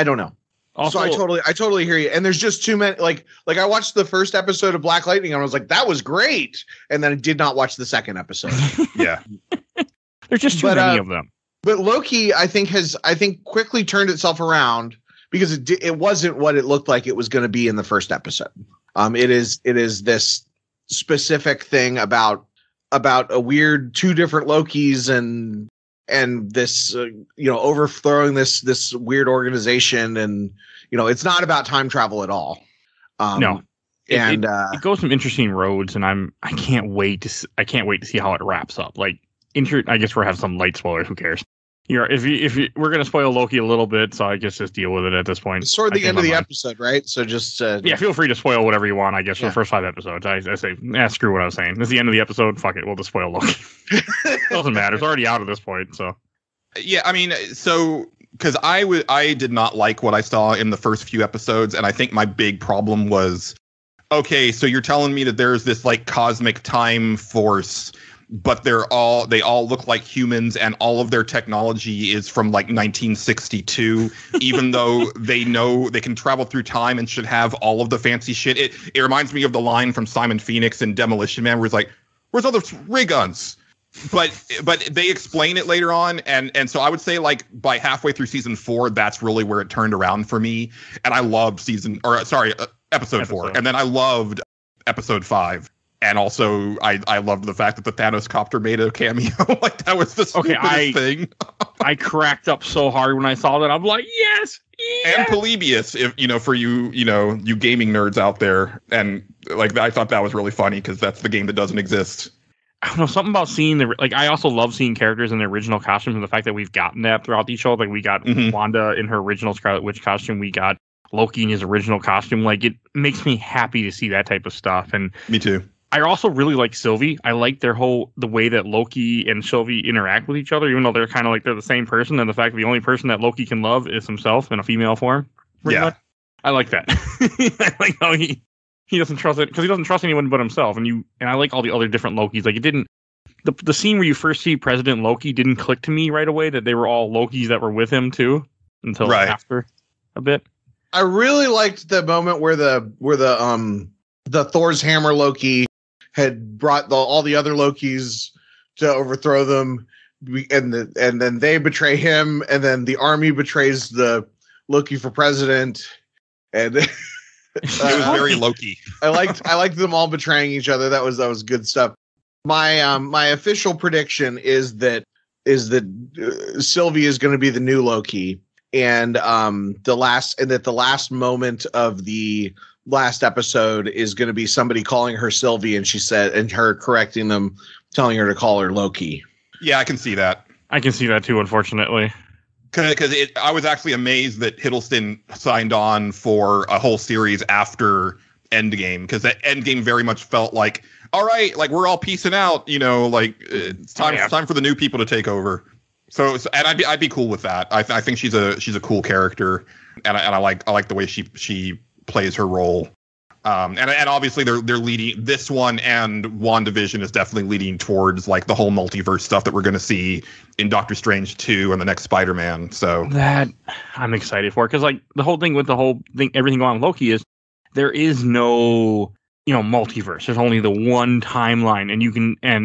don't know. Also, so I totally hear you. And there's just too many. Like I watched the first episode of Black Lightning and I was like, that was great. And then I did not watch the second episode. Yeah, there's just too many of them. But Loki, I think quickly turned itself around because it wasn't what it looked like it was going to be in the first episode. It is this specific thing about a weird two different Lokis and this overthrowing this weird organization, and it's not about time travel at all. No, it goes some interesting roads, and I can't wait to see how it wraps up. Like, I guess we're having some light spoilers. Who cares? If we're gonna spoil Loki a little bit, so I guess just deal with it at this point. It's sort of the end of the episode, right? So just feel free to spoil whatever you want. I guess for the first 5 episodes, I say, screw what I was saying. This is the end of the episode. Fuck it, we'll just spoil Loki. Doesn't matter. It's already out at this point. So yeah, I mean, because I did not like what I saw in the first few episodes, and I think my big problem was, okay, so you're telling me that there's this like cosmic time force, but they all look like humans, and all of their technology is from like 1962, even though they know they can travel through time and should have all of the fancy shit. It reminds me of the line from Simon Phoenix in Demolition Man, where it's like, "Where's all the ray guns?" But they explain it later on, and so I would say like by halfway through season 4, that's really where it turned around for me, and I loved episode 4, and then I loved episode 5. And also, I loved the fact that the Thanos copter made a cameo. Like, that was the stupidest thing. I cracked up so hard when I saw that. I'm like, yes! And Polybius, if for you gaming nerds out there. And like, I thought that was really funny because that's the game that doesn't exist. I don't know, something about seeing I also love seeing characters in their original costumes, and the fact that we've gotten that throughout the show. Like, we got Wanda in her original Scarlet Witch costume. We got Loki in his original costume. Like, it makes me happy to see that type of stuff. And me too. I also really like Sylvie. I like the way that Loki and Sylvie interact with each other, even though they're kind of like they're the same person. And the fact that the only person that Loki can love is himself in a female form. Much. I like that. I like how he doesn't trust it because he doesn't trust anyone but himself. And I like all the other different Lokis. Like, it didn't. The scene where you first see President Loki didn't click to me right away that they were all Lokis that were with him too until after a bit. I really liked the moment where the Thor's hammer Loki had brought all the other Lokis to overthrow them, and then they betray him, and then the army betrays the Loki for president, and it was very Loki. I liked them all betraying each other. That was good stuff. My official prediction is that Sylvie is going to be the new Loki, and the last moment of the last episode is going to be somebody calling her Sylvie, and she said, and her correcting them, telling her to call her Loki. Yeah, I can see that. I can see that too, unfortunately. Because I was actually amazed that Hiddleston signed on for a whole series after Endgame, because that Endgame very much felt like, all right, like we're all peacing out, like it's time for the new people to take over. So and I'd be cool with that. I think she's a cool character, and I like the way she plays her role. And obviously they're leading this one, and WandaVision is definitely leading towards like the whole multiverse stuff that we're going to see in Doctor Strange 2 and the next Spider-Man. So that I'm excited for, because like the whole thing with everything going on with Loki is there is no multiverse. There's only the one timeline, and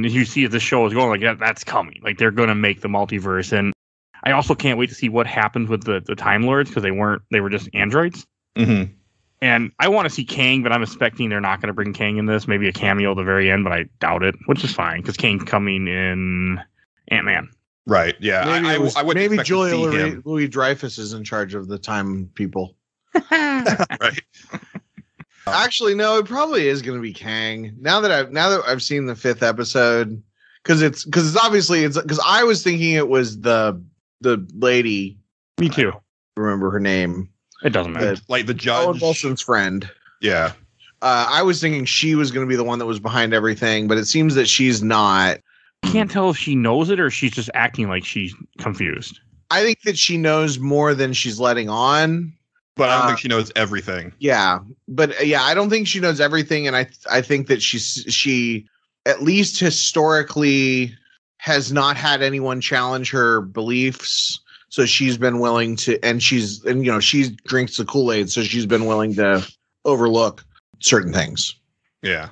you see as the show is going, like that's coming. Like, they're going to make the multiverse, and I also can't wait to see what happens with the Time Lords, because they were just androids. Mm-hmm. And I want to see Kang, but I'm expecting they're not going to bring Kang in this. Maybe a cameo at the very end, but I doubt it, which is fine because Kang's coming in Ant-Man. Right. Yeah. Maybe Julia Louis-Dreyfus is in charge of the time people. Right. Actually, no, it probably is going to be Kang. Now that I've seen the 5th episode, because I was thinking it was the lady. Me too. remember her name. It doesn't matter. Like the judge. Owen Wilson's friend. Yeah. I was thinking she was going to be the one that was behind everything, but it seems that she's not. Can't tell if she knows it or she's just acting like she's confused. I think that she knows more than she's letting on. But I don't think she knows everything. Yeah. But yeah, I don't think she knows everything. And I think that she, at least historically, has not had anyone challenge her beliefs. So she's been willing to, and she drinks the Kool-Aid. So she's been willing to overlook certain things. Yeah.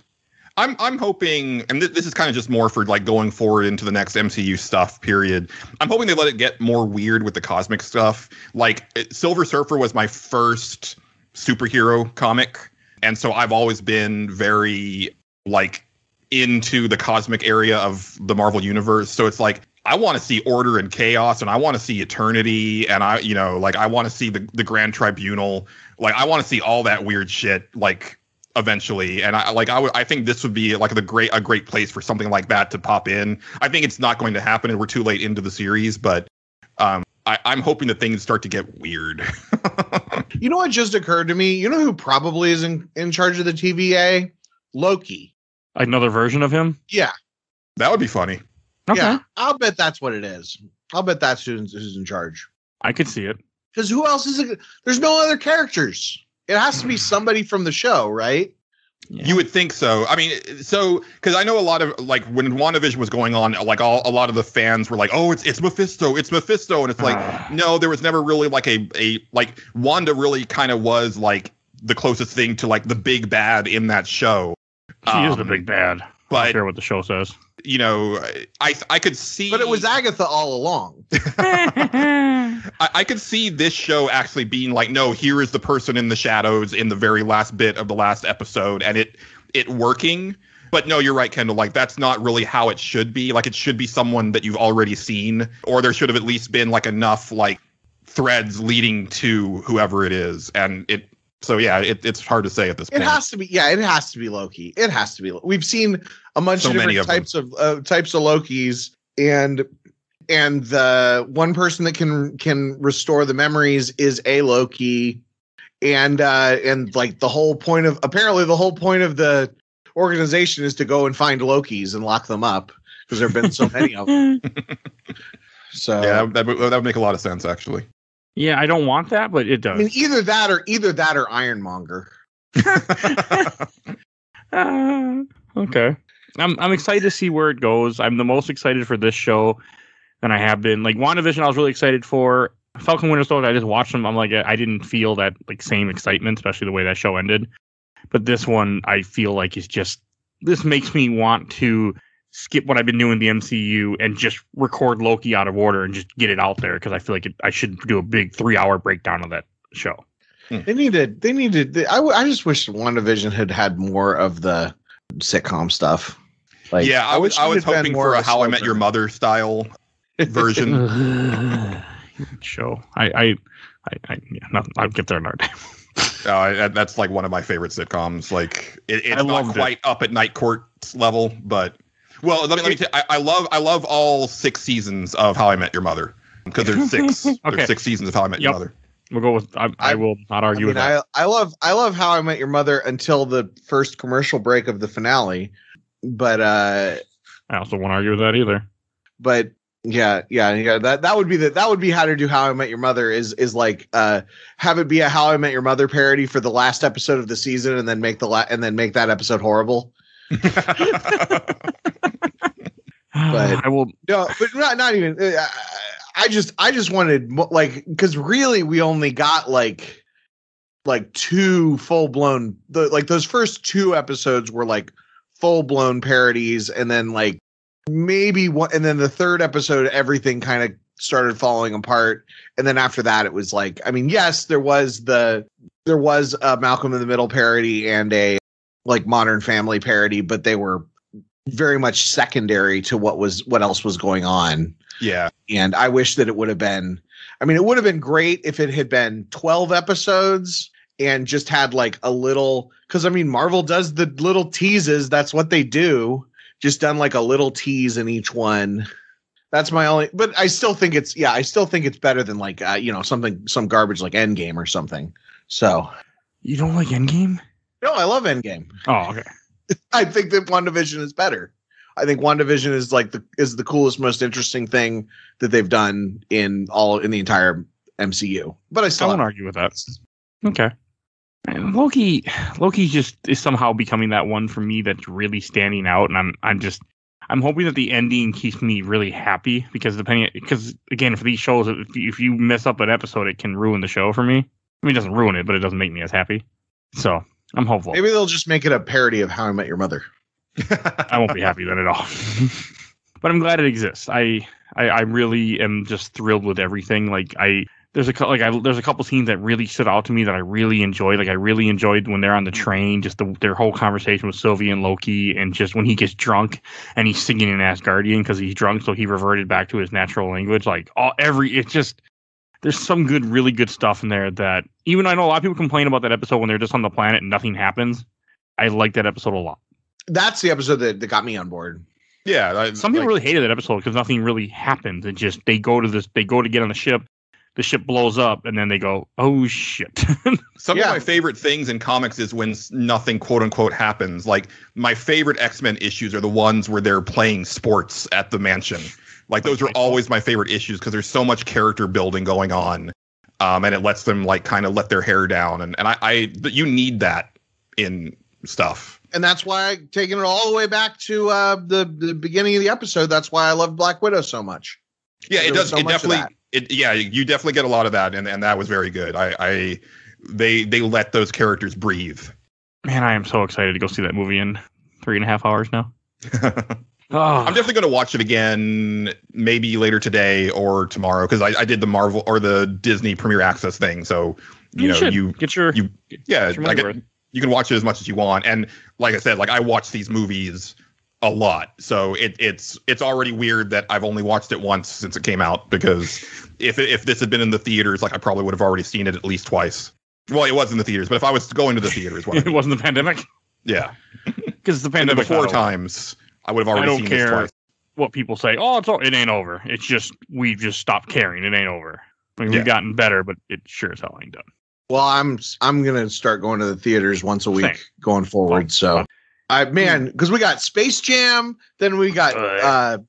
I'm hoping, and this is kind of just more for like going forward into the next MCU stuff period. I'm hoping they let it get more weird with the cosmic stuff. Like Silver Surfer was my first superhero comic. And so I've always been very like into the cosmic area of the Marvel universe. So it's like, I want to see order and chaos, and I want to see eternity. And I want to see the Grand Tribunal. Like I want to see all that weird shit. Like, eventually, and I think this would be like a great place for something like that to pop in. I think it's not going to happen, and we're too late into the series, but I'm hoping that things start to get weird. You know what just occurred to me? You know who probably is in charge of the TVA? Loki. Another version of him? Yeah. That would be funny. Okay. Yeah, I'll bet that's what it is. I'll bet that's who's in charge. I could see it. Because who else is it? There's no other characters. It has to be somebody from the show, right? Yeah. You would think so. I mean, because I know a lot of, like, when WandaVision was going on, like, a lot of the fans were like, oh, it's Mephisto, and it's like, no, there was never really like like Wanda really kind of was like the closest thing to like the big bad in that show. She is the big bad. But I don't care what the show says. You know, I could see, but it was Agatha all along. I could see this show actually being like, no, here is the person in the shadows in the very last bit of the last episode, and it working. But no, you're right, Kendall. Like, that's not really how it should be. Like, it should be someone that you've already seen, or there should have at least been like enough like threads leading to whoever it is. And so yeah, it's hard to say at this point. It has to be. Yeah, it has to be Loki. It has to be. We've seen a bunch of different types of Lokis, and the one person that can restore the memories is a Loki, and like the whole point of the organization is to go and find Lokis and lock them up because there have been so many of them. So yeah, that would make a lot of sense, actually. Yeah, I don't want that, but it does. I mean, either that or Ironmonger. Okay. I'm excited to see where it goes. I'm the most excited for this show than I have been. Like WandaVision, I was really excited for. Falcon Winter Soldier, I just watched them. I'm like, I didn't feel that like same excitement, especially the way that show ended. But this one, I feel like this makes me want to skip what I've been doing in the MCU and just record Loki out of order and just get it out there because I feel like I should do a big 3-hour breakdown of that show. They needed. I just wish WandaVision had more of the sitcom stuff. Like, yeah, I was hoping for a How I Met Your Mother style version show. I'll get there another day. That's like one of my favorite sitcoms. Like it's not quite up at Night Court's level, but well, let me tell you, I love all 6 seasons of How I Met Your Mother because there's 6. Okay. There's 6 seasons of How I Met Your Mother. We'll go with. I will not argue with that. I love How I Met Your Mother until the first commercial break of the finale, but I also won't argue with that either. But yeah. That would be how to do How I Met Your Mother is like have it be a How I Met Your Mother parody for the last episode of the season, and then make that episode horrible. But I will. No, but not even. I just wanted, like, because really we only got like 2 full-blown, those first 2 episodes were like full-blown parodies, and then like maybe one, and then the 3rd episode everything kind of started falling apart, and then after that it was like, I mean, yes, there was a Malcolm in the Middle parody and a like Modern Family parody, but they were very much secondary to what else was going on. Yeah. And I wish that it would have been, I mean, it would have been great if it had been 12 episodes and just had like a little, because I mean, Marvel does the little teases. That's what they do. Just done like a little tease in each one. That's my only, but I still think it's better than like, some garbage like Endgame or something. So. You don't like Endgame? No, I love Endgame. Oh, okay. I think that WandaVision is better. I think WandaVision is like the coolest, most interesting thing that they've done in the entire MCU. But I won't argue with that. Okay. And Loki just is somehow becoming that one for me that's really standing out, and I'm hoping that the ending keeps me really happy because again, for these shows, if you mess up an episode, it can ruin the show for me. I mean, it doesn't ruin it, but it doesn't make me as happy. So I'm hopeful. Maybe they'll just make it a parody of How I Met Your Mother. I won't be happy then at all. But I'm glad it exists. I really am just thrilled with everything. Like there's a couple scenes that really stood out to me that I really enjoyed. Like I really enjoyed when they're on the train, just their whole conversation with Sylvie and Loki, and just when he gets drunk and he's singing in Asgardian because he's drunk, so he reverted back to his natural language. Like there's some really good stuff in there that even I know a lot of people complain about that episode when they're just on the planet and nothing happens. I like that episode a lot. That's the episode that got me on board. Yeah, some people really hated that episode because nothing really happens. It just they go to get on the ship. The ship blows up, and then they go, "Oh shit!" Some of my favorite things in comics is when nothing "quote unquote" happens. Like my favorite X-Men issues are the ones where they're playing sports at the mansion. Like those are always my favorite issues because there's so much character building going on, and it lets them like kind of let their hair down. And you need that in stuff. And that's why taking it all the way back to the beginning of the episode. That's why I love Black Widow so much. Yeah, it does. So it definitely. You definitely get a lot of that, and that was very good. They let those characters breathe. Man, I am so excited to go see that movie in 3.5 hours now. I'm definitely going to watch it again, maybe later today or tomorrow, because I did the Marvel or the Disney Premier Access thing. So you can watch it as much as you want. And like I said, like I watch these movies a lot, so it's already weird that I've only watched it once since it came out, because if this had been in the theaters, like I probably would have already seen it at least twice. Well, it was in the theaters, but if I was going to the theaters, it wasn't the pandemic. Yeah, because the pandemic before times I would have already seen this twice. What people say, it ain't over. It's just we've just stopped caring. It ain't over. I mean, we've gotten better, but it sure as hell ain't done. Well, I'm gonna start going to the theaters once a week going forward. So. Because we got Space Jam, then we got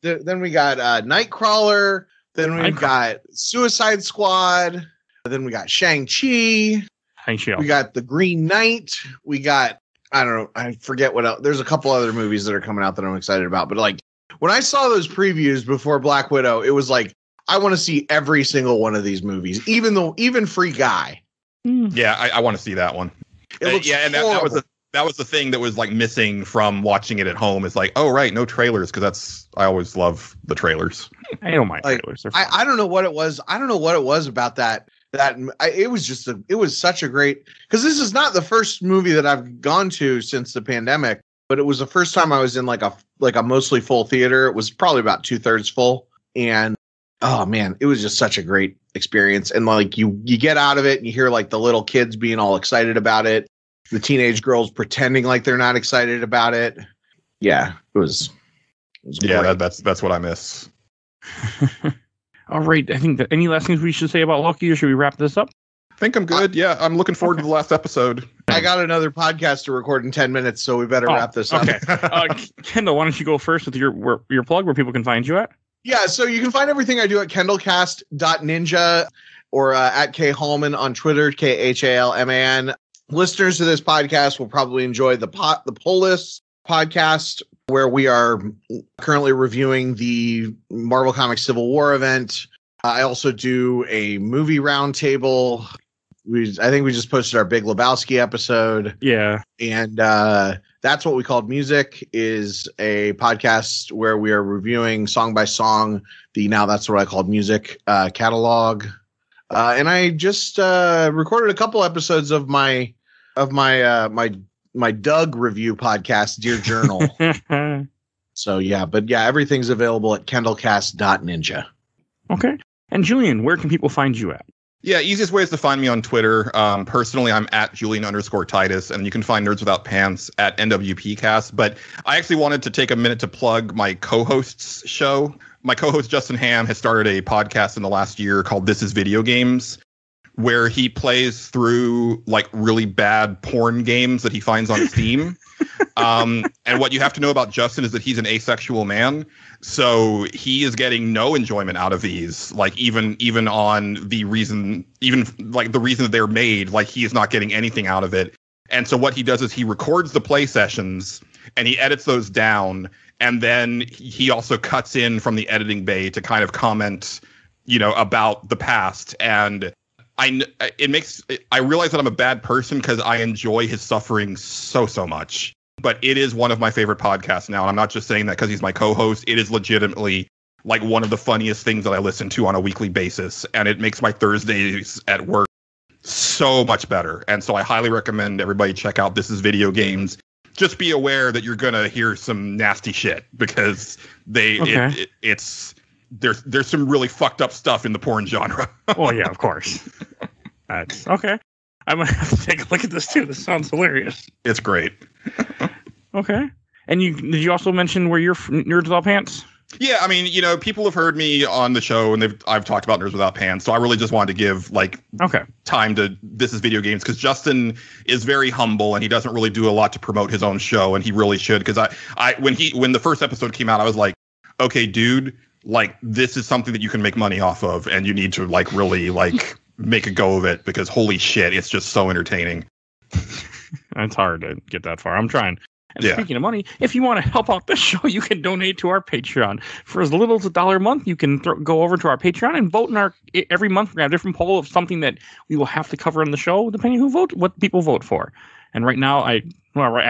Nightcrawler, then we got Suicide Squad, then we got Shang-Chi, we got The Green Knight, we got I forget what else. There's a couple other movies that are coming out that I'm excited about, but like when I saw those previews before Black Widow, it was like I want to see every single one of these movies, even Free Guy. Yeah, I want to see that one. It looks horrible. That was the thing that was like missing from watching it at home. It's like, oh right, no trailers, because I always love the trailers. I don't mind trailers. I don't know what it was. I don't know what it was about that. It was such a great, because this is not the first movie that I've gone to since the pandemic, but it was the first time I was in like a mostly full theater. It was probably about 2/3 full, and oh man, it was just such a great experience. And like you get out of it and you hear like the little kids being all excited about it. The teenage girls pretending like they're not excited about it. Yeah, it was yeah, that's what I miss. All right, I think that any last things we should say about Loki, or should we wrap this up? I think I'm good. Yeah, I'm looking forward to the last episode. I got another podcast to record in 10 minutes, so we better wrap this up. Okay. Kendall, why don't you go first with your plug where people can find you at? Yeah, so you can find everything I do at kendallcast.ninja or at K Halman on Twitter, KHALMAN. Listeners to this podcast will probably enjoy the Polis podcast, where we are currently reviewing the Marvel Comics Civil War event. I also do a movie roundtable. I think we just posted our Big Lebowski episode. Yeah. And That's What We Called Music is a podcast where we are reviewing song by song the Now That's What I Called Music catalog. And I just recorded a couple episodes of my Doug review podcast, Dear Journal. So yeah, everything's available at kendallcast.ninja. Okay. And Julian, where can people find you at? Yeah, easiest way is to find me on Twitter. Personally, I'm at Julian_Titus, and you can find Nerds Without Pants at NWPcast. But I actually wanted to take a minute to plug my co-host's show. my co-host Justin Ham has started a podcast in the last year called This Is Video Games, where he plays through like really bad porn games that he finds on Steam. And what you have to know about Justin is that he's an asexual man. So he is getting no enjoyment out of these, like even on the reason, even like the reason that they're made, like he is not getting anything out of it. And so what he does is he records the play sessions and he edits those down. And then he also cuts in from the editing bay to kind of comment, you know, about the past. And I realize that I'm a bad person because I enjoy his suffering so much. But it is one of my favorite podcasts now. And I'm not just saying that because he's my co-host. It is legitimately like one of the funniest things that I listen to on a weekly basis. And it makes my Thursdays at work so much better. And so I highly recommend everybody check out This Is Video Games. Just be aware that you're going to hear some nasty shit because there's some really fucked up stuff in the porn genre. Well, yeah, of course. That's okay. I'm going to have to take a look at this too. This sounds hilarious. It's great. Okay. And did you also mention where you're Nerds Without Pants? Yeah, I mean, you know, people have heard me on the show and I've talked about Nerds Without Pants. So I really just wanted to give time to This Is Video Games because Justin is very humble and he doesn't really do a lot to promote his own show, and he really should. Because when the first episode came out, I was like, okay, dude, like this is something that you can make money off of, and you need to like really like make a go of it because holy shit, it's just so entertaining. It's hard to get that far. I'm trying. And speaking of money, if you want to help out this show, you can donate to our Patreon. For as little as $1 a month, you can go over to our Patreon and vote every month. We're going to have a different poll of something that we will have to cover on the show, depending what people vote for. And right now, I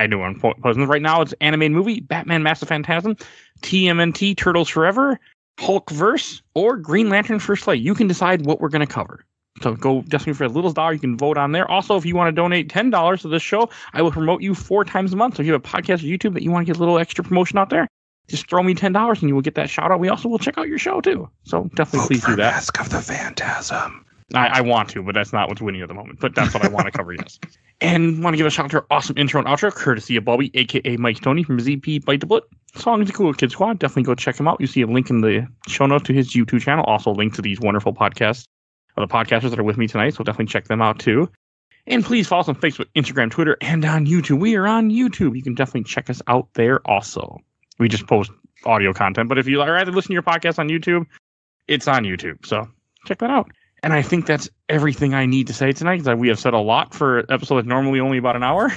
do on posting. Right now, it's animated movie, Batman Massive Phantasm, TMNT, Turtles Forever, Hulkverse, or Green Lantern First Light. You can decide what we're going to cover. So go definitely for as little as $1. You can vote on there. Also, if you want to donate $10 to this show, I will promote you 4 times a month. So if you have a podcast or YouTube that you want to get a little extra promotion out there, just throw me $10 and you will get that shout out. We also will check out your show too. So definitely please do that. Mask of the Phantasm. I want to, but that's not what's winning at the moment. But that's what I want to cover, yes. And want to give a shout out to our awesome intro and outro, courtesy of Bobby, a.k.a. Mike Stoney from ZP Bite the Bullet. Song is the Cool Kid Squad. Definitely go check him out. You see a link in the show notes to his YouTube channel. Also a link to these wonderful podcasts. Of the podcasters that are with me tonight, so definitely check them out too. And please follow us on Facebook, Instagram, Twitter, and on YouTube. We are on YouTube. You can definitely check us out there also. We just post audio content, but if you rather listen to your podcast on YouTube, it's on YouTube. So check that out. And I think that's everything I need to say tonight, because we have said a lot for an episode that's normally only about an hour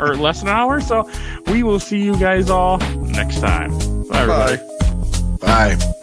or less than an hour. So we will see you guys all next time. Bye, everybody. Bye.